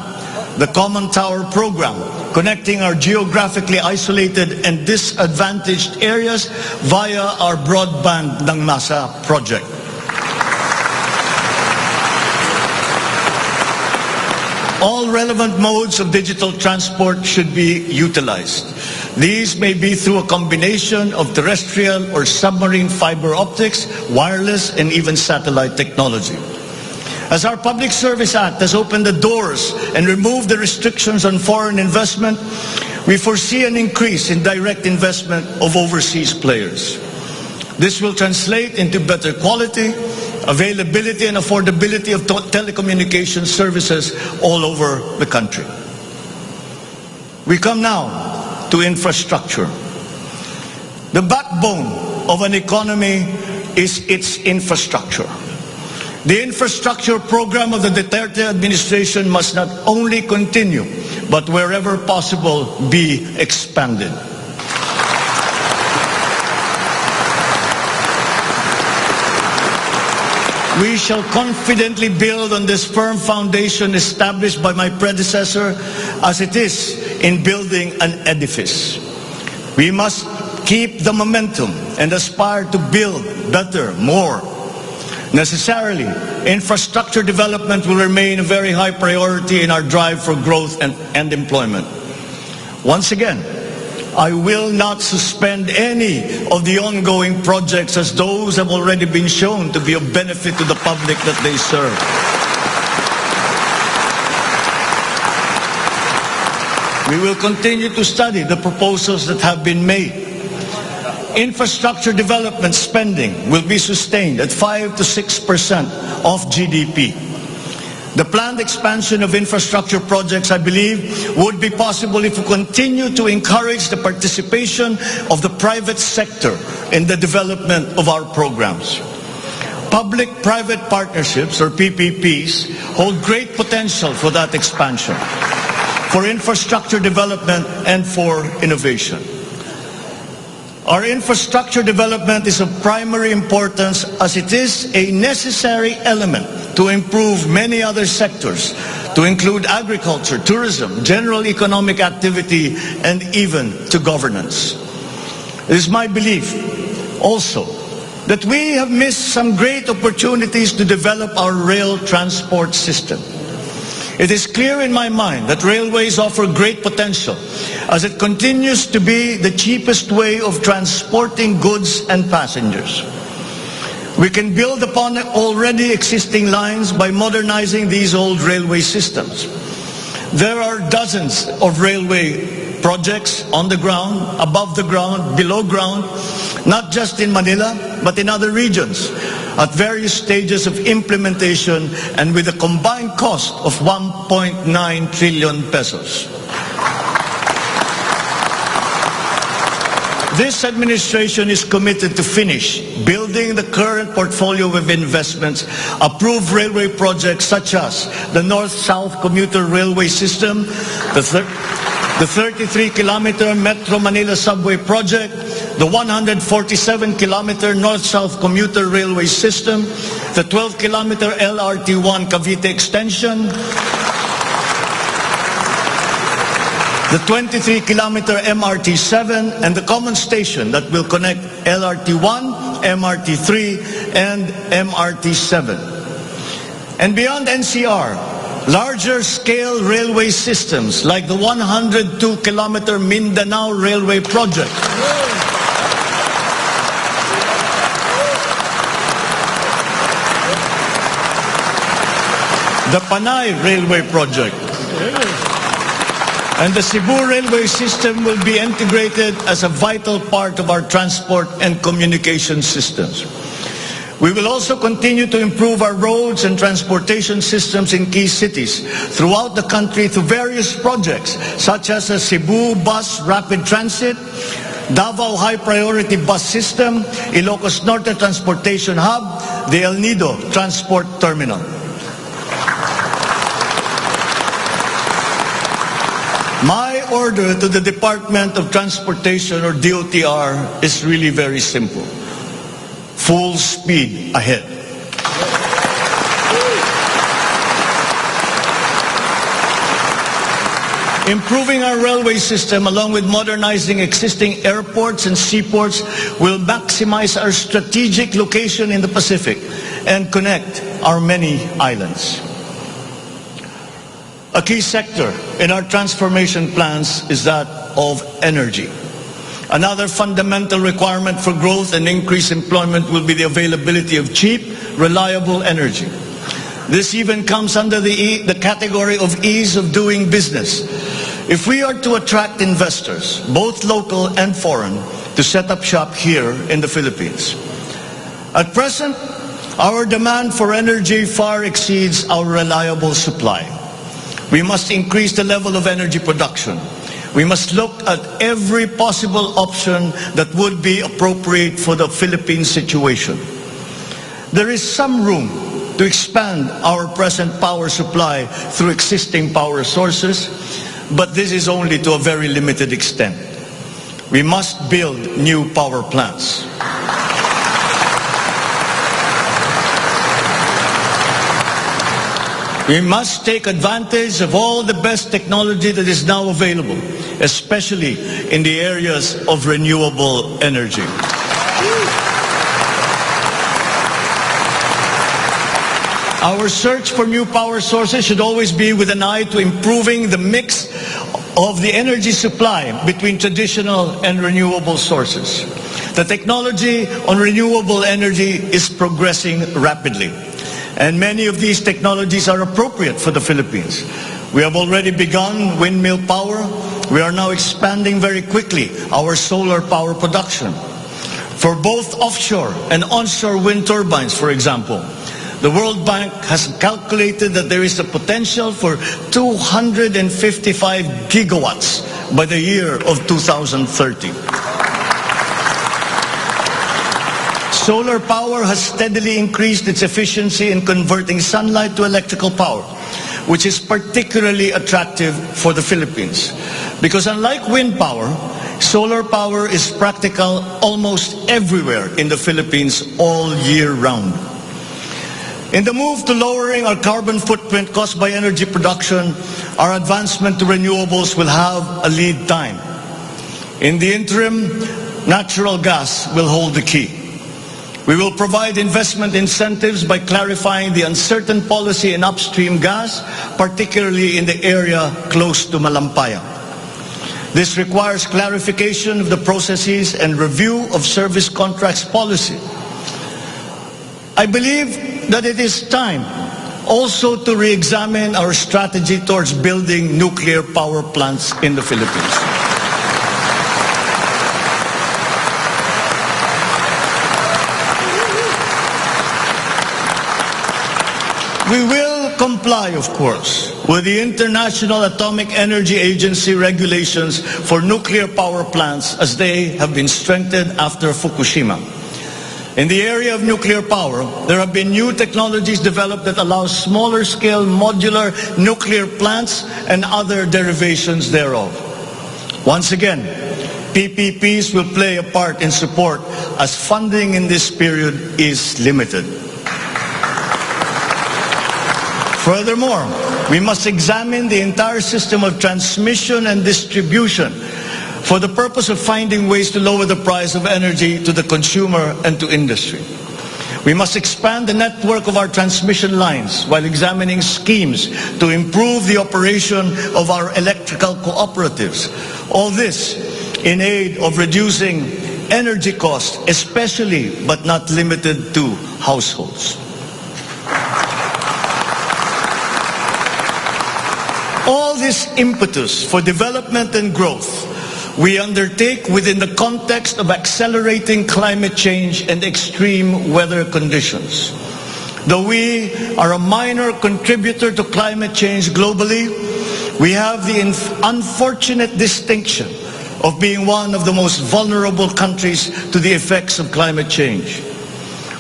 the Common Tower Program, connecting our geographically isolated and disadvantaged areas via our Broadband ng Masa project. All relevant modes of digital transport should be utilized. These may be through a combination of terrestrial or submarine fiber optics, wireless, and even satellite technology. As our Public Service Act has opened the doors and removed the restrictions on foreign investment, we foresee an increase in direct investment of overseas players. This will translate into better quality, availability, and affordability of telecommunication services all over the country. We come now to infrastructure. The backbone of an economy is its infrastructure. The infrastructure program of the Duterte administration must not only continue, but wherever possible, be expanded. We shall confidently build on this firm foundation established by my predecessor, as it is in building an edifice. We must keep the momentum and aspire to build better, more. Necessarily, infrastructure development will remain a very high priority in our drive for growth and employment. Once again, I will not suspend any of the ongoing projects, as those have already been shown to be of benefit to the public that they serve. We will continue to study the proposals that have been made. Infrastructure development spending will be sustained at 5 to 6% of GDP. The planned expansion of infrastructure projects, I believe, would be possible if we continue to encourage the participation of the private sector in the development of our programs. Public-private partnerships, or PPPs, hold great potential for that expansion, for infrastructure development and for innovation. Our infrastructure development is of primary importance, as it is a necessary element to improve many other sectors, to include agriculture, tourism, general economic activity, and even to governance. It is my belief also that we have missed some great opportunities to develop our rail transport system. It is clear in my mind that railways offer great potential, as it continues to be the cheapest way of transporting goods and passengers. We can build upon already existing lines by modernizing these old railway systems. There are dozens of railway projects on the ground, above the ground, below ground, not just in Manila, but in other regions, at various stages of implementation and with a combined cost of 1.9 trillion pesos. This administration is committed to finish building the current portfolio of investments, approve railway projects such as the North-South Commuter Railway System, the 33-kilometer Metro Manila Subway Project, the 147-kilometer North-South Commuter Railway System, the 12-kilometer LRT-1 Cavite Extension, the 23-kilometer MRT-7, and the common station that will connect LRT-1, MRT-3, and MRT-7. And beyond NCR, larger scale railway systems like the 102-kilometer Mindanao Railway Project, the Panay Railway Project, and the Cebu Railway System will be integrated as a vital part of our transport and communication systems. We will also continue to improve our roads and transportation systems in key cities throughout the country through various projects such as the Cebu Bus Rapid Transit, Davao High Priority Bus System, Ilocos Norte Transportation Hub, the El Nido Transport Terminal. My order to the Department of Transportation, or DOTR, is really very simple. Full speed ahead. Improving our railway system along with modernizing existing airports and seaports will maximize our strategic location in the Pacific and connect our many islands. A key sector in our transformation plans is that of energy. Another fundamental requirement for growth and increased employment will be the availability of cheap, reliable energy. This even comes under the category of ease of doing business. If we are to attract investors, both local and foreign, to set up shop here in the Philippines. At present, our demand for energy far exceeds our reliable supply. We must increase the level of energy production. We must look at every possible option that would be appropriate for the Philippine situation. There is some room to expand our present power supply through existing power sources, but this is only to a very limited extent. We must build new power plants. We must take advantage of all the best technology that is now available, especially in the areas of renewable energy. Our search for new power sources should always be with an eye to improving the mix of the energy supply between traditional and renewable sources. The technology on renewable energy is progressing rapidly, and many of these technologies are appropriate for the Philippines. We have already begun windmill power. We are now expanding very quickly our solar power production. For both offshore and onshore wind turbines, for example, the World Bank has calculated that there is a potential for 255 gigawatts by the year of 2030. Solar power has steadily increased its efficiency in converting sunlight to electrical power, which is particularly attractive for the Philippines. Because unlike wind power, solar power is practical almost everywhere in the Philippines all year round. In the move to lowering our carbon footprint caused by energy production, our advancement to renewables will have a lead time. In the interim, natural gas will hold the key. We will provide investment incentives by clarifying the uncertain policy in upstream gas, particularly in the area close to Malampaya. This requires clarification of the processes and review of service contracts policy. I believe that it is time also to re-examine our strategy towards building nuclear power plants in the Philippines. We will comply, of course, with the International Atomic Energy Agency regulations for nuclear power plants as they have been strengthened after Fukushima. In the area of nuclear power, there have been new technologies developed that allow smaller scale modular nuclear plants and other derivations thereof. Once again, PPPs will play a part in support as funding in this period is limited. Furthermore, we must examine the entire system of transmission and distribution for the purpose of finding ways to lower the price of energy to the consumer and to industry. We must expand the network of our transmission lines while examining schemes to improve the operation of our electrical cooperatives. All this in aid of reducing energy costs, especially but not limited to households. All this impetus for development and growth we undertake within the context of accelerating climate change and extreme weather conditions. Though we are a minor contributor to climate change globally, we have the unfortunate distinction of being one of the most vulnerable countries to the effects of climate change.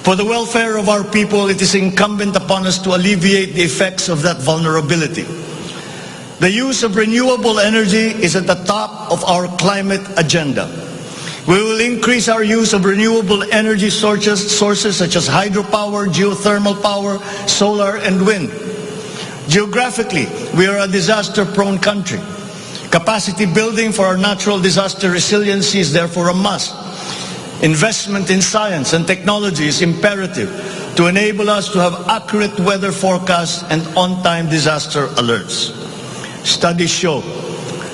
For the welfare of our people, it is incumbent upon us to alleviate the effects of that vulnerability. The use of renewable energy is at the top of our climate agenda. We will increase our use of renewable energy sources such as hydropower, geothermal power, solar, and wind. Geographically, we are a disaster-prone country. Capacity building for our natural disaster resiliency is therefore a must. Investment in science and technology is imperative to enable us to have accurate weather forecasts and on-time disaster alerts. Studies show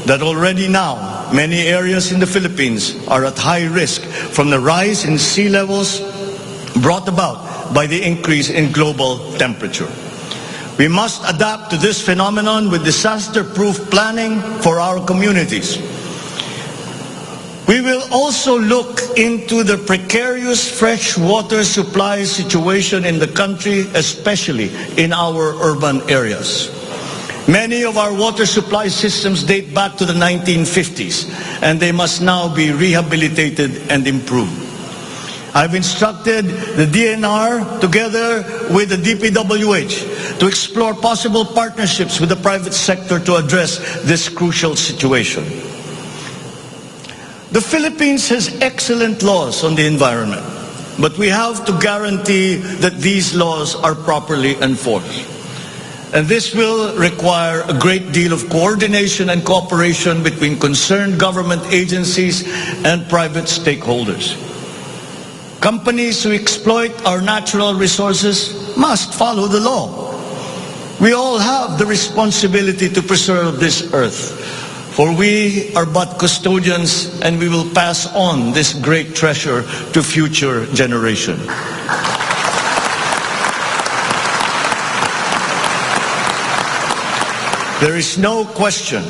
that already now, many areas in the Philippines are at high risk from the rise in sea levels brought about by the increase in global temperature. We must adapt to this phenomenon with disaster-proof planning for our communities. We will also look into the precarious freshwater supply situation in the country, especially in our urban areas. Many of our water supply systems date back to the 1950s, and they must now be rehabilitated and improved. I've instructed the DNR, together with the DPWH, to explore possible partnerships with the private sector to address this crucial situation. The Philippines has excellent laws on the environment, but we have to guarantee that these laws are properly enforced. And this will require a great deal of coordination and cooperation between concerned government agencies and private stakeholders. Companies who exploit our natural resources must follow the law. We all have the responsibility to preserve this earth, for we are but custodians, and we will pass on this great treasure to future generations. There is no question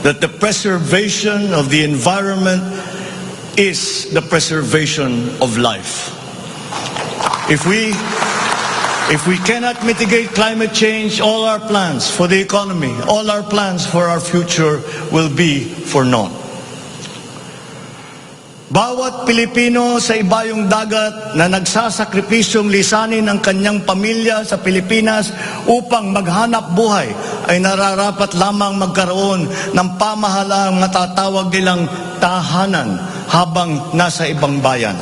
that the preservation of the environment is the preservation of life. If we cannot mitigate climate change, all our plans for the economy, all our plans for our future will be for naught. Bawat Pilipino sa ibayong dagat na nagsasakripisyong lisanin ang kanyang pamilya sa Pilipinas upang maghanap buhay ay nararapat lamang magkaroon ng pamahalaang matatawag nilang tahanan habang nasa ibang bayan.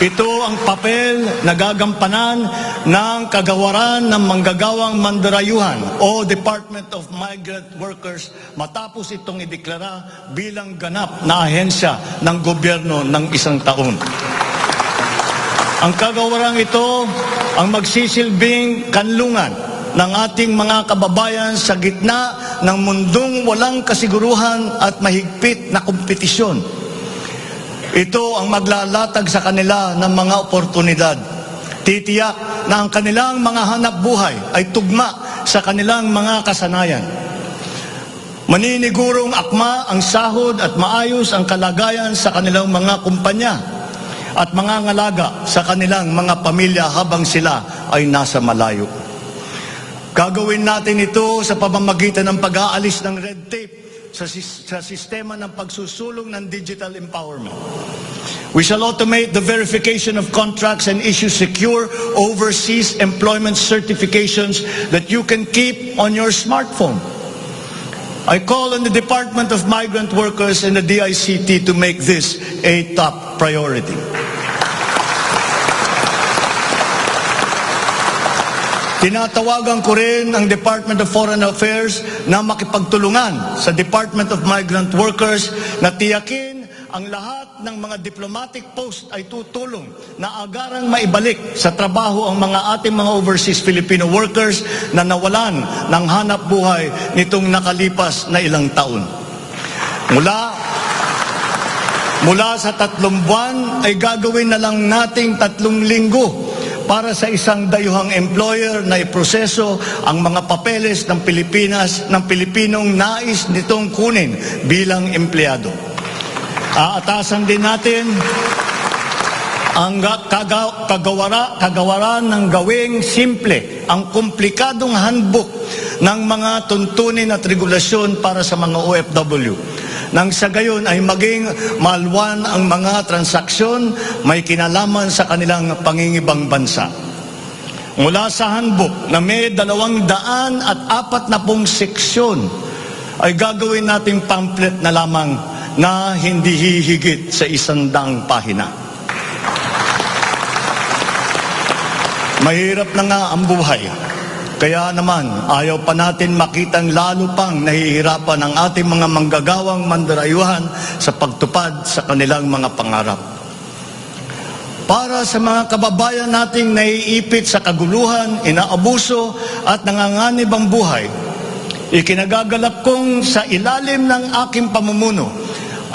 Ito ang papel na gagampanan ng kagawaran ng manggagawang mandarayuhan o Department of Migrant Workers matapos itong ideklara bilang ganap na ahensya ng gobyerno ng isang taon. Ang kagawarang ito ang magsisilbing kanlungan ng ating mga kababayan sa gitna ng mundong walang kasiguruhan at mahigpit na kompetisyon. Ito ang maglalatag sa kanila ng mga oportunidad. Titiyak na ang kanilang mga hanap buhay ay tugma sa kanilang mga kasanayan. Maninigurong akma ang sahod at maayos ang kalagayan sa kanilang mga kumpanya at mga ngalaga sa kanilang mga pamilya habang sila ay nasa malayo. Gagawin natin ito sa pamamagitan ng pag-aalis ng red tape sa sistema ng pagsusulong ng digital empowerment. We shall automate the verification of contracts and issue secure overseas employment certifications that you can keep on your smartphone. I call on the Department of Migrant Workers and the DICT to make this a top priority. Tinatawagan ko rin ang Department of Foreign Affairs na makipagtulungan sa Department of Migrant Workers na tiyakin ang lahat ng mga diplomatic post ay tutulong na agarang maibalik sa trabaho ang mga ating mga overseas Filipino workers na nawalan ng hanap buhay nitong nakalipas na ilang taon. Mula sa 3 buwan ay gagawin na lang nating 3 linggo para sa isang dayuhang employer na iproseso ang mga papeles ng Pilipinas ng Pilipinong nais nitong kunin bilang empleyado. Aatasan din natin ang kagawaran ng gawing simple ang komplikadong handbook ng mga tuntunin at regulasyon para sa mga OFW. Nang sa gayon ay maging malwan ang mga transaksyon may kinalaman sa kanilang pangingibang bansa. Mula sa handbook na may 240 seksyon ay gagawin nating pamphlet na lamang na hindi hihigit sa 100 pahina. Mahirap na nga ang buhay. Kaya naman, ayaw pa natin makitang lalo pang nahihirapan ang ating mga manggagawang mandarayuhan sa pagtupad sa kanilang mga pangarap. Para sa mga kababayan nating naiipit sa kaguluhan, inaabuso at nanganganib ang buhay, ikinagagalak kong sa ilalim ng aking pamumuno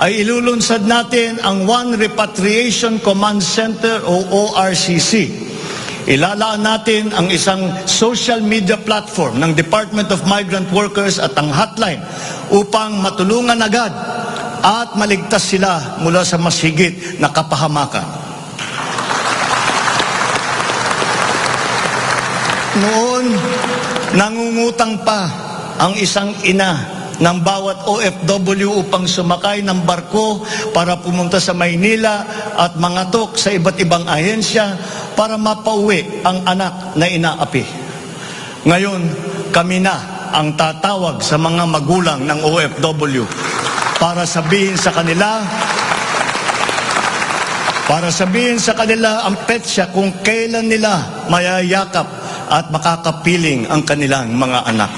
ay ilulunsad natin ang One Repatriation Command Center o ORCC. Ilalaan natin ang isang social media platform ng Department of Migrant Workers at ang hotline upang matulungan agad at maligtas sila mula sa mas higit na kapahamakan. Noon, nangungutang pa ang isang ina ng bawat OFW upang sumakay ng barko para pumunta sa Maynila at mangatok sa iba't ibang ahensya para mapauwi ang anak na inaapi. Ngayon, kami na ang tatawag sa mga magulang ng OFW para sabihin sa kanila ang petsa kung kailan nila mayayakap at makakapiling ang kanilang mga anak.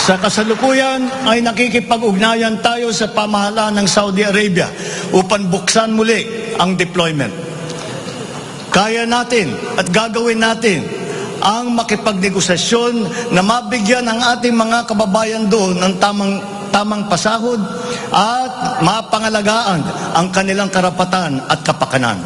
Sa kasalukuyan ay nakikipag-ugnayan tayo sa pamahalaan ng Saudi Arabia upang buksan muli ang deployment. Kaya natin at gagawin natin ang makipagnegosasyon na mabigyan ang ating mga kababayan doon ng tamang pasahod at mapangalagaan ang kanilang karapatan at kapakanan.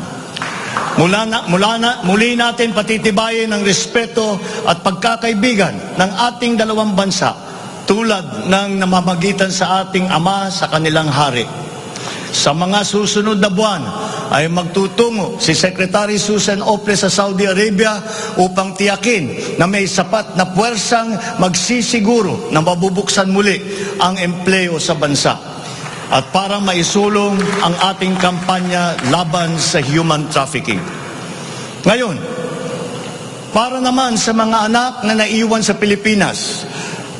Muli natin patitibayin ang respeto at pagkakaibigan ng ating dalawang bansa tulad ng namamagitan sa ating ama sa kanilang hari. Sa mga susunod na buwan ay magtutungo si Secretary Susan Ople sa Saudi Arabia upang tiyakin na may sapat na puwersang magsisiguro na mabubuksan muli ang empleo sa bansa at para maisulong ang ating kampanya laban sa human trafficking. Ngayon, para naman sa mga anak na naiwan sa Pilipinas,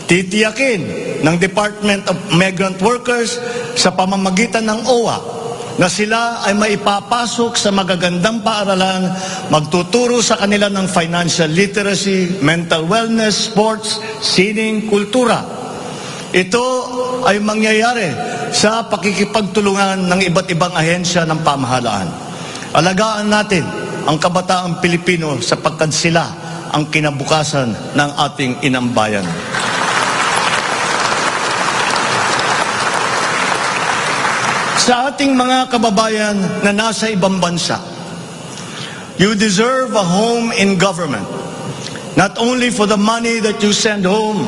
titiyakin ng Department of Migrant Workers sa pamamagitan ng OWA na sila ay maipapasok sa magagandang paaralan, magtuturo sa kanila ng financial literacy, mental wellness, sports, sining, kultura. Ito ay mangyayari sa pakikipagtulungan ng iba't ibang ahensya ng pamahalaan. Alagaan natin ang kabataang Pilipino sapagkat sila ang kinabukasan ng ating inang bayan. Sa ating mga kababayan na nasa ibang bansa, you deserve a home in government. Not only for the money that you send home,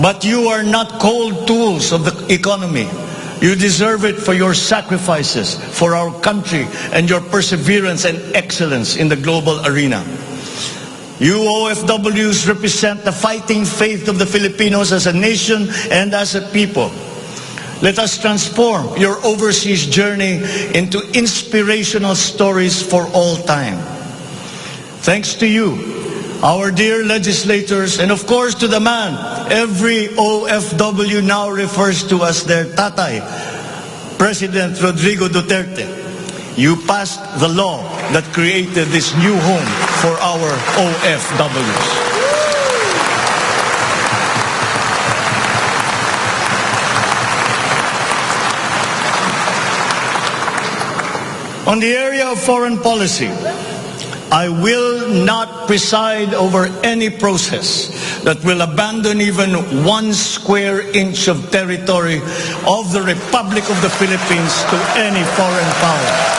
but you are not cold tools of the economy. You deserve it for your sacrifices for our country and your perseverance and excellence in the global arena. You OFWs represent the fighting faith of the Filipinos as a nation and as a people. Let us transform your overseas journey into inspirational stories for all time. Thanks to you, our dear legislators, and of course to the man every OFW now refers to as their tatay, President Rodrigo Duterte. You passed the law that created this new home for our OFWs. On the area of foreign policy, I will not preside over any process that will abandon even 1 square inch of territory of the Republic of the Philippines to any foreign power.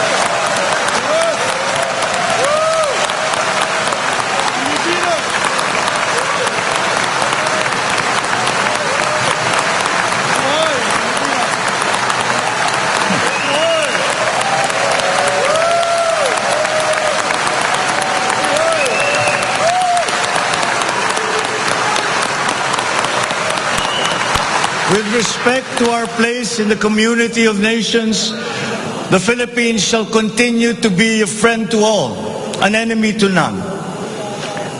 With respect to our place in the community of nations, the Philippines shall continue to be a friend to all, an enemy to none.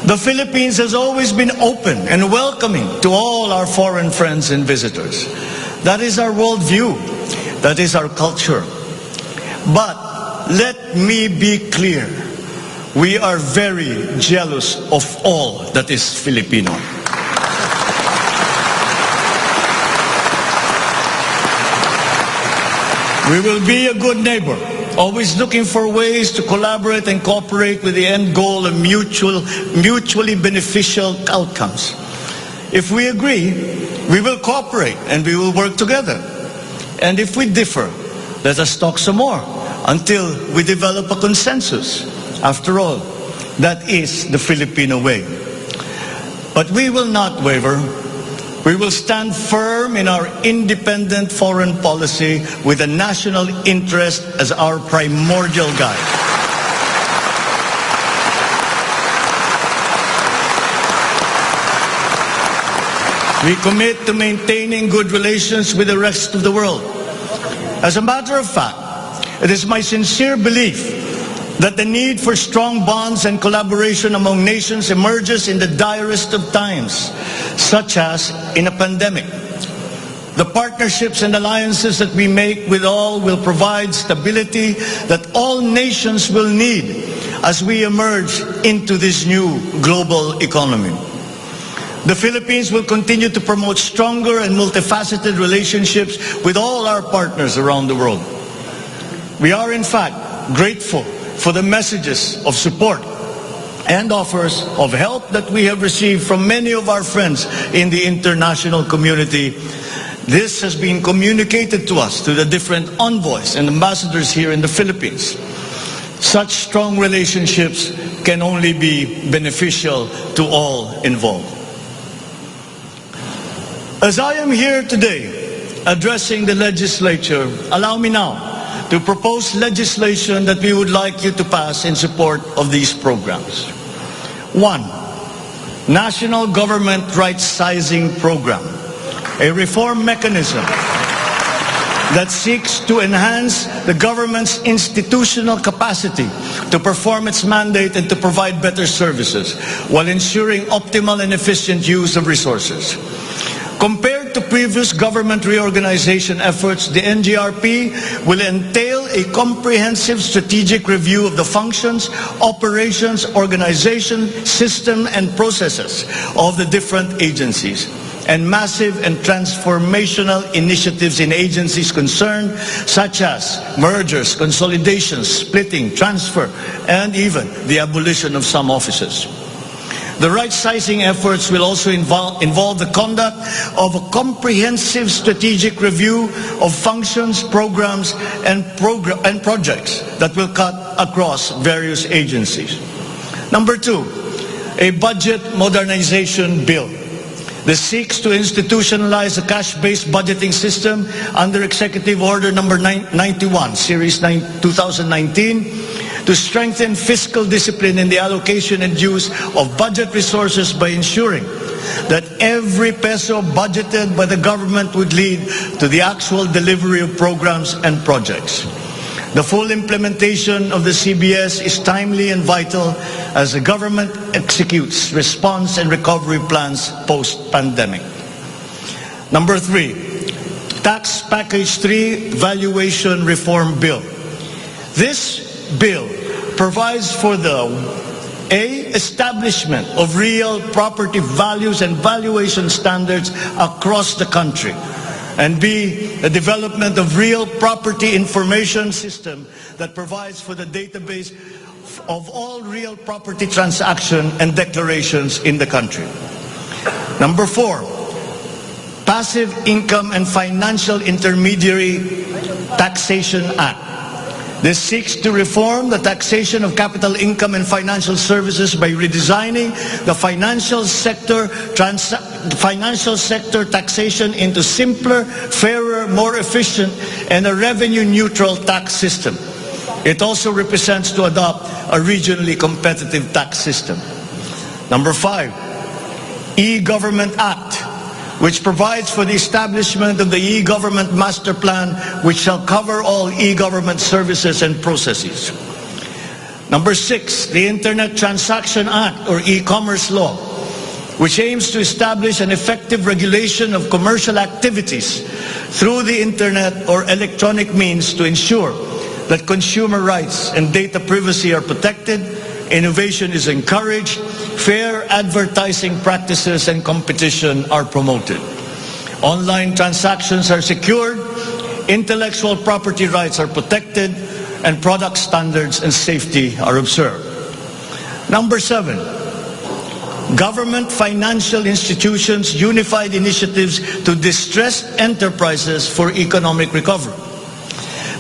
The Philippines has always been open and welcoming to all our foreign friends and visitors. That is our worldview. That is our culture. But let me be clear. We are very jealous of all that is Filipino. We will be a good neighbor, always looking for ways to collaborate and cooperate with the end goal of mutually beneficial outcomes. If we agree, we will cooperate and we will work together. And if we differ, let us talk some more until we develop a consensus. After all, that is the Filipino way. But we will not waver. We will stand firm in our independent foreign policy with the national interest as our primordial guide. We commit to maintaining good relations with the rest of the world. As a matter of fact, it is my sincere belief that the need for strong bonds and collaboration among nations emerges in the direst of times, such as in a pandemic. The partnerships and alliances that we make with all will provide stability that all nations will need as we emerge into this new global economy. The Philippines will continue to promote stronger and multifaceted relationships with all our partners around the world. We are in fact grateful for the messages of support and offers of help that we have received from many of our friends in the international community. This has been communicated to us through the different envoys and ambassadors here in the Philippines. Such strong relationships can only be beneficial to all involved. As I am here today addressing the legislature, allow me now to propose legislation that we would like you to pass in support of these programs. 1. National Government Right-Sizing Program, a reform mechanism that seeks to enhance the government's institutional capacity to perform its mandate and to provide better services while ensuring optimal and efficient use of resources. Compared to previous government reorganization efforts, the NGRP will entail a comprehensive strategic review of the functions, operations, organization, system, and processes of the different agencies, and massive and transformational initiatives in agencies concerned, such as mergers, consolidations, splitting, transfer, and even the abolition of some offices. The right-sizing efforts will also involve the conduct of a comprehensive strategic review of functions, programs, and projects that will cut across various agencies. Number 2, a budget modernization bill. This seeks to institutionalize a cash-based budgeting system under Executive Order number 91, Series 2019, to strengthen fiscal discipline in the allocation and use of budget resources by ensuring that every peso budgeted by the government would lead to the actual delivery of programs and projects. The full implementation of the CBS is timely and vital as the government executes response and recovery plans post-pandemic. Number 3, Tax Package 3 Valuation Reform Bill. This bill provides for the establishment of real property values and valuation standards across the country, and B, the development of real property information system that provides for the database of all real property transaction and declarations in the country. Number 4, Passive Income and Financial Intermediary Taxation Act. This seeks to reform the taxation of capital income and financial services by redesigning the financial sector taxation into simpler, fairer, more efficient, and a revenue-neutral tax system. It also represents to adopt a regionally competitive tax system. Number 5, E-Government Act, which provides for the establishment of the e-government master plan, which shall cover all e-government services and processes. Number 6, the Internet Transaction Act, or e-commerce law, which aims to establish an effective regulation of commercial activities through the Internet or electronic means to ensure that consumer rights and data privacy are protected, innovation is encouraged, fair advertising practices and competition are promoted. Online transactions are secured, intellectual property rights are protected, and product standards and safety are observed. Number 7, Government Financial Institutions Unified Initiatives to Distressed Enterprises for Economic Recovery.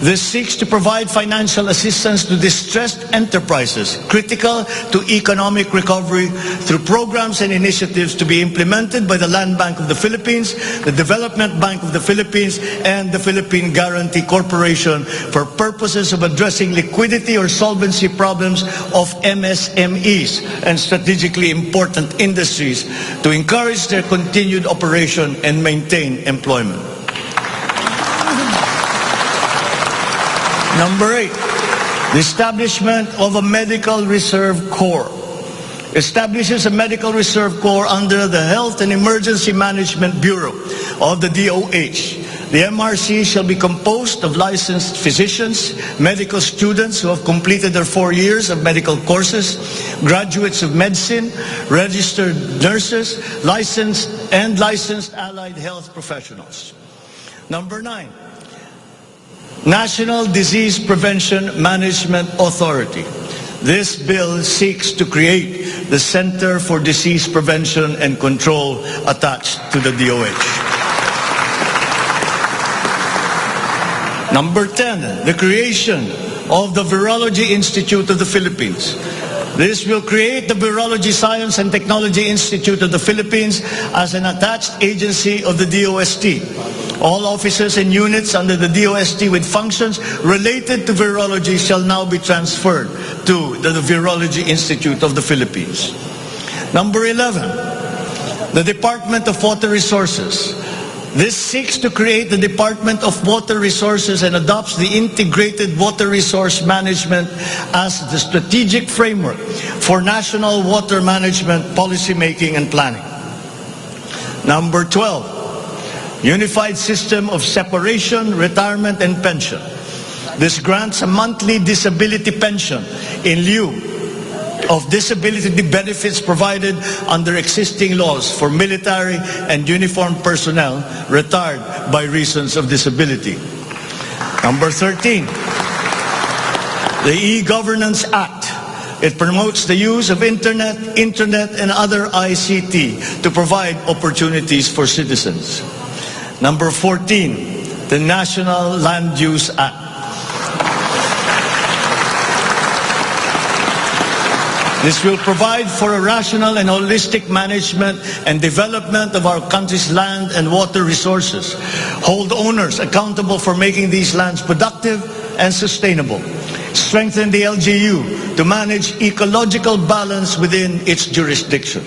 This seeks to provide financial assistance to distressed enterprises critical to economic recovery through programs and initiatives to be implemented by the Land Bank of the Philippines, the Development Bank of the Philippines, and the Philippine Guarantee Corporation for purposes of addressing liquidity or solvency problems of MSMEs and strategically important industries to encourage their continued operation and maintain employment. Number 8, the establishment of a Medical Reserve Corps. Establishes a Medical Reserve Corps under the Health and Emergency Management Bureau of the DOH. The MRC shall be composed of licensed physicians, medical students who have completed their 4 years of medical courses, graduates of medicine, registered nurses, licensed allied health professionals. Number 9, National Disease Prevention Management Authority. This bill seeks to create the Center for Disease Prevention and Control attached to the DOH. Number 10, the creation of the Virology Institute of the Philippines. This will create the Virology Science and Technology Institute of the Philippines as an attached agency of the DOST. All offices and units under the DOST with functions related to virology shall now be transferred to the Virology Institute of the Philippines. Number 11, the Department of Water Resources. This seeks to create the Department of Water Resources and adopts the Integrated Water Resource Management as the strategic framework for national water management, policy making, and planning. Number 12, Unified System of Separation, Retirement, and Pension. This grants a monthly disability pension in lieu of disability benefits provided under existing laws for military and uniformed personnel retired by reasons of disability. Number 13, the E-Governance Act. It promotes the use of internet, and other ICT to provide opportunities for citizens. Number 14, the National Land Use Act. This will provide for a rational and holistic management and development of our country's land and water resources, hold owners accountable for making these lands productive and sustainable, strengthen the LGU to manage ecological balance within its jurisdiction.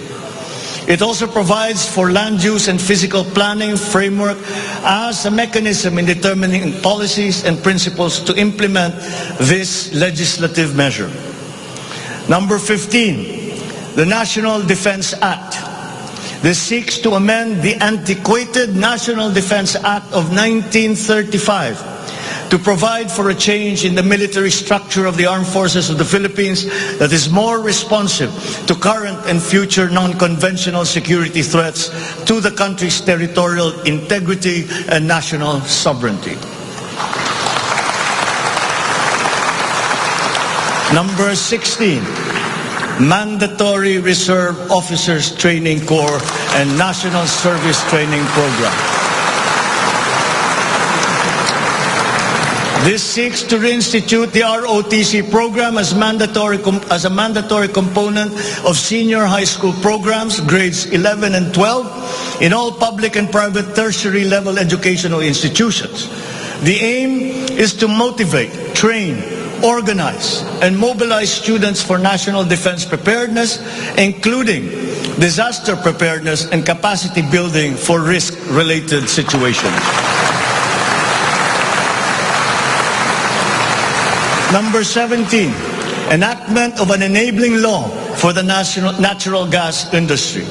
It also provides for land use and physical planning framework as a mechanism in determining policies and principles to implement this legislative measure. Number 15, the National Defense Act. This seeks to amend the antiquated National Defense Act of 1935 to provide for a change in the military structure of the armed forces of the Philippines that is more responsive to current and future non-conventional security threats to the country's territorial integrity and national sovereignty. Number 16, Mandatory Reserve Officers Training Corps and National Service Training Program. This seeks to reinstitute the ROTC program as a mandatory component of senior high school programs, grades 11 and 12, in all public and private tertiary level educational institutions. The aim is to motivate, train, organize, and mobilize students for national defense preparedness, including disaster preparedness and capacity building for risk-related situations. Number 17, enactment of an enabling law for the natural gas industry.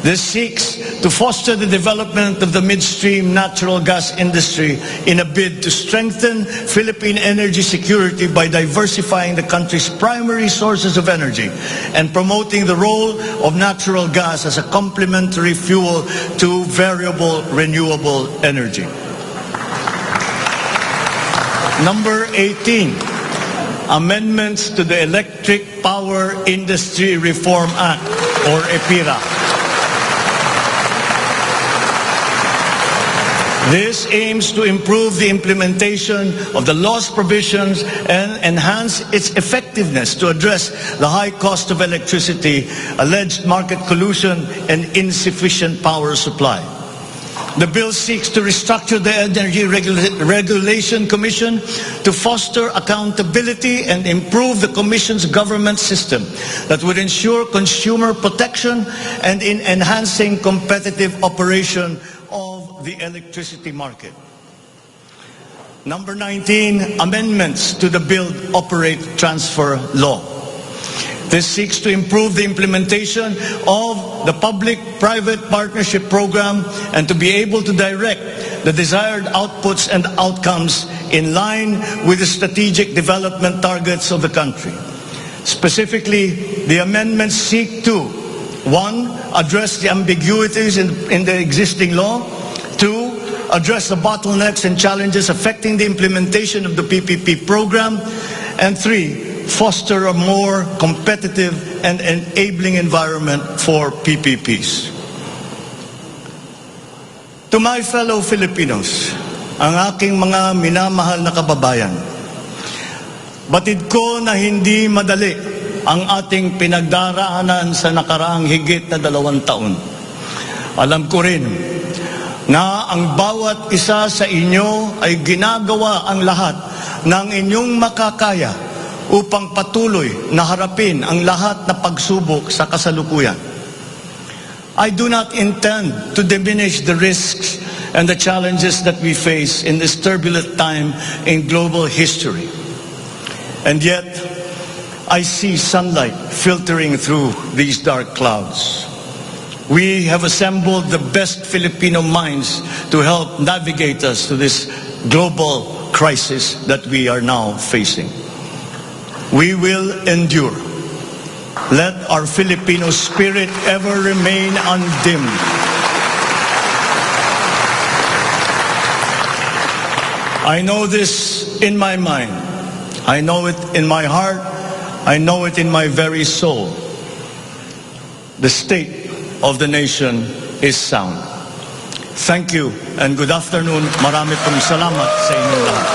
This seeks to foster the development of the midstream natural gas industry in a bid to strengthen Philippine energy security by diversifying the country's primary sources of energy and promoting the role of natural gas as a complementary fuel to variable renewable energy. Number 18, amendments to the Electric Power Industry Reform Act, or EPIRA. This aims to improve the implementation of the law's provisions and enhance its effectiveness to address the high cost of electricity, alleged market collusion, and insufficient power supply. The bill seeks to restructure the Energy Regulation Commission to foster accountability and improve the Commission's government system that would ensure consumer protection and in enhancing competitive operation of the electricity market. Number 19, amendments to the Build, Operate, Transfer law. This seeks to improve the implementation of the public-private partnership program and to be able to direct the desired outputs and outcomes in line with the strategic development targets of the country. Specifically, the amendments seek to 1. Address the ambiguities in the existing law. 2. Address the bottlenecks and challenges affecting the implementation of the PPP program. And 3. Foster a more competitive and enabling environment for PPPs. To my fellow Filipinos, ang aking mga minamahal na kababayan, batid ko na hindi madali ang ating pinagdaraanan sa nakaraang higit na 2 taon. Alam ko rin na ang bawat isa sa inyo ay ginagawa ang lahat ng inyong makakaya upang patuloy na harapin ang lahat na pagsubok sa kasalukuyan. I do not intend to diminish the risks and the challenges that we face in this turbulent time in global history. And yet, I see sunlight filtering through these dark clouds. We have assembled the best Filipino minds to help navigate us to this global crisis that we are now facing. We will endure. Let our Filipino spirit ever remain undimmed. I know this in my mind. I know it in my heart. I know it in my very soul. The state of the nation is sound. Thank you and good afternoon. Marami pong salamat sa inyong lahat.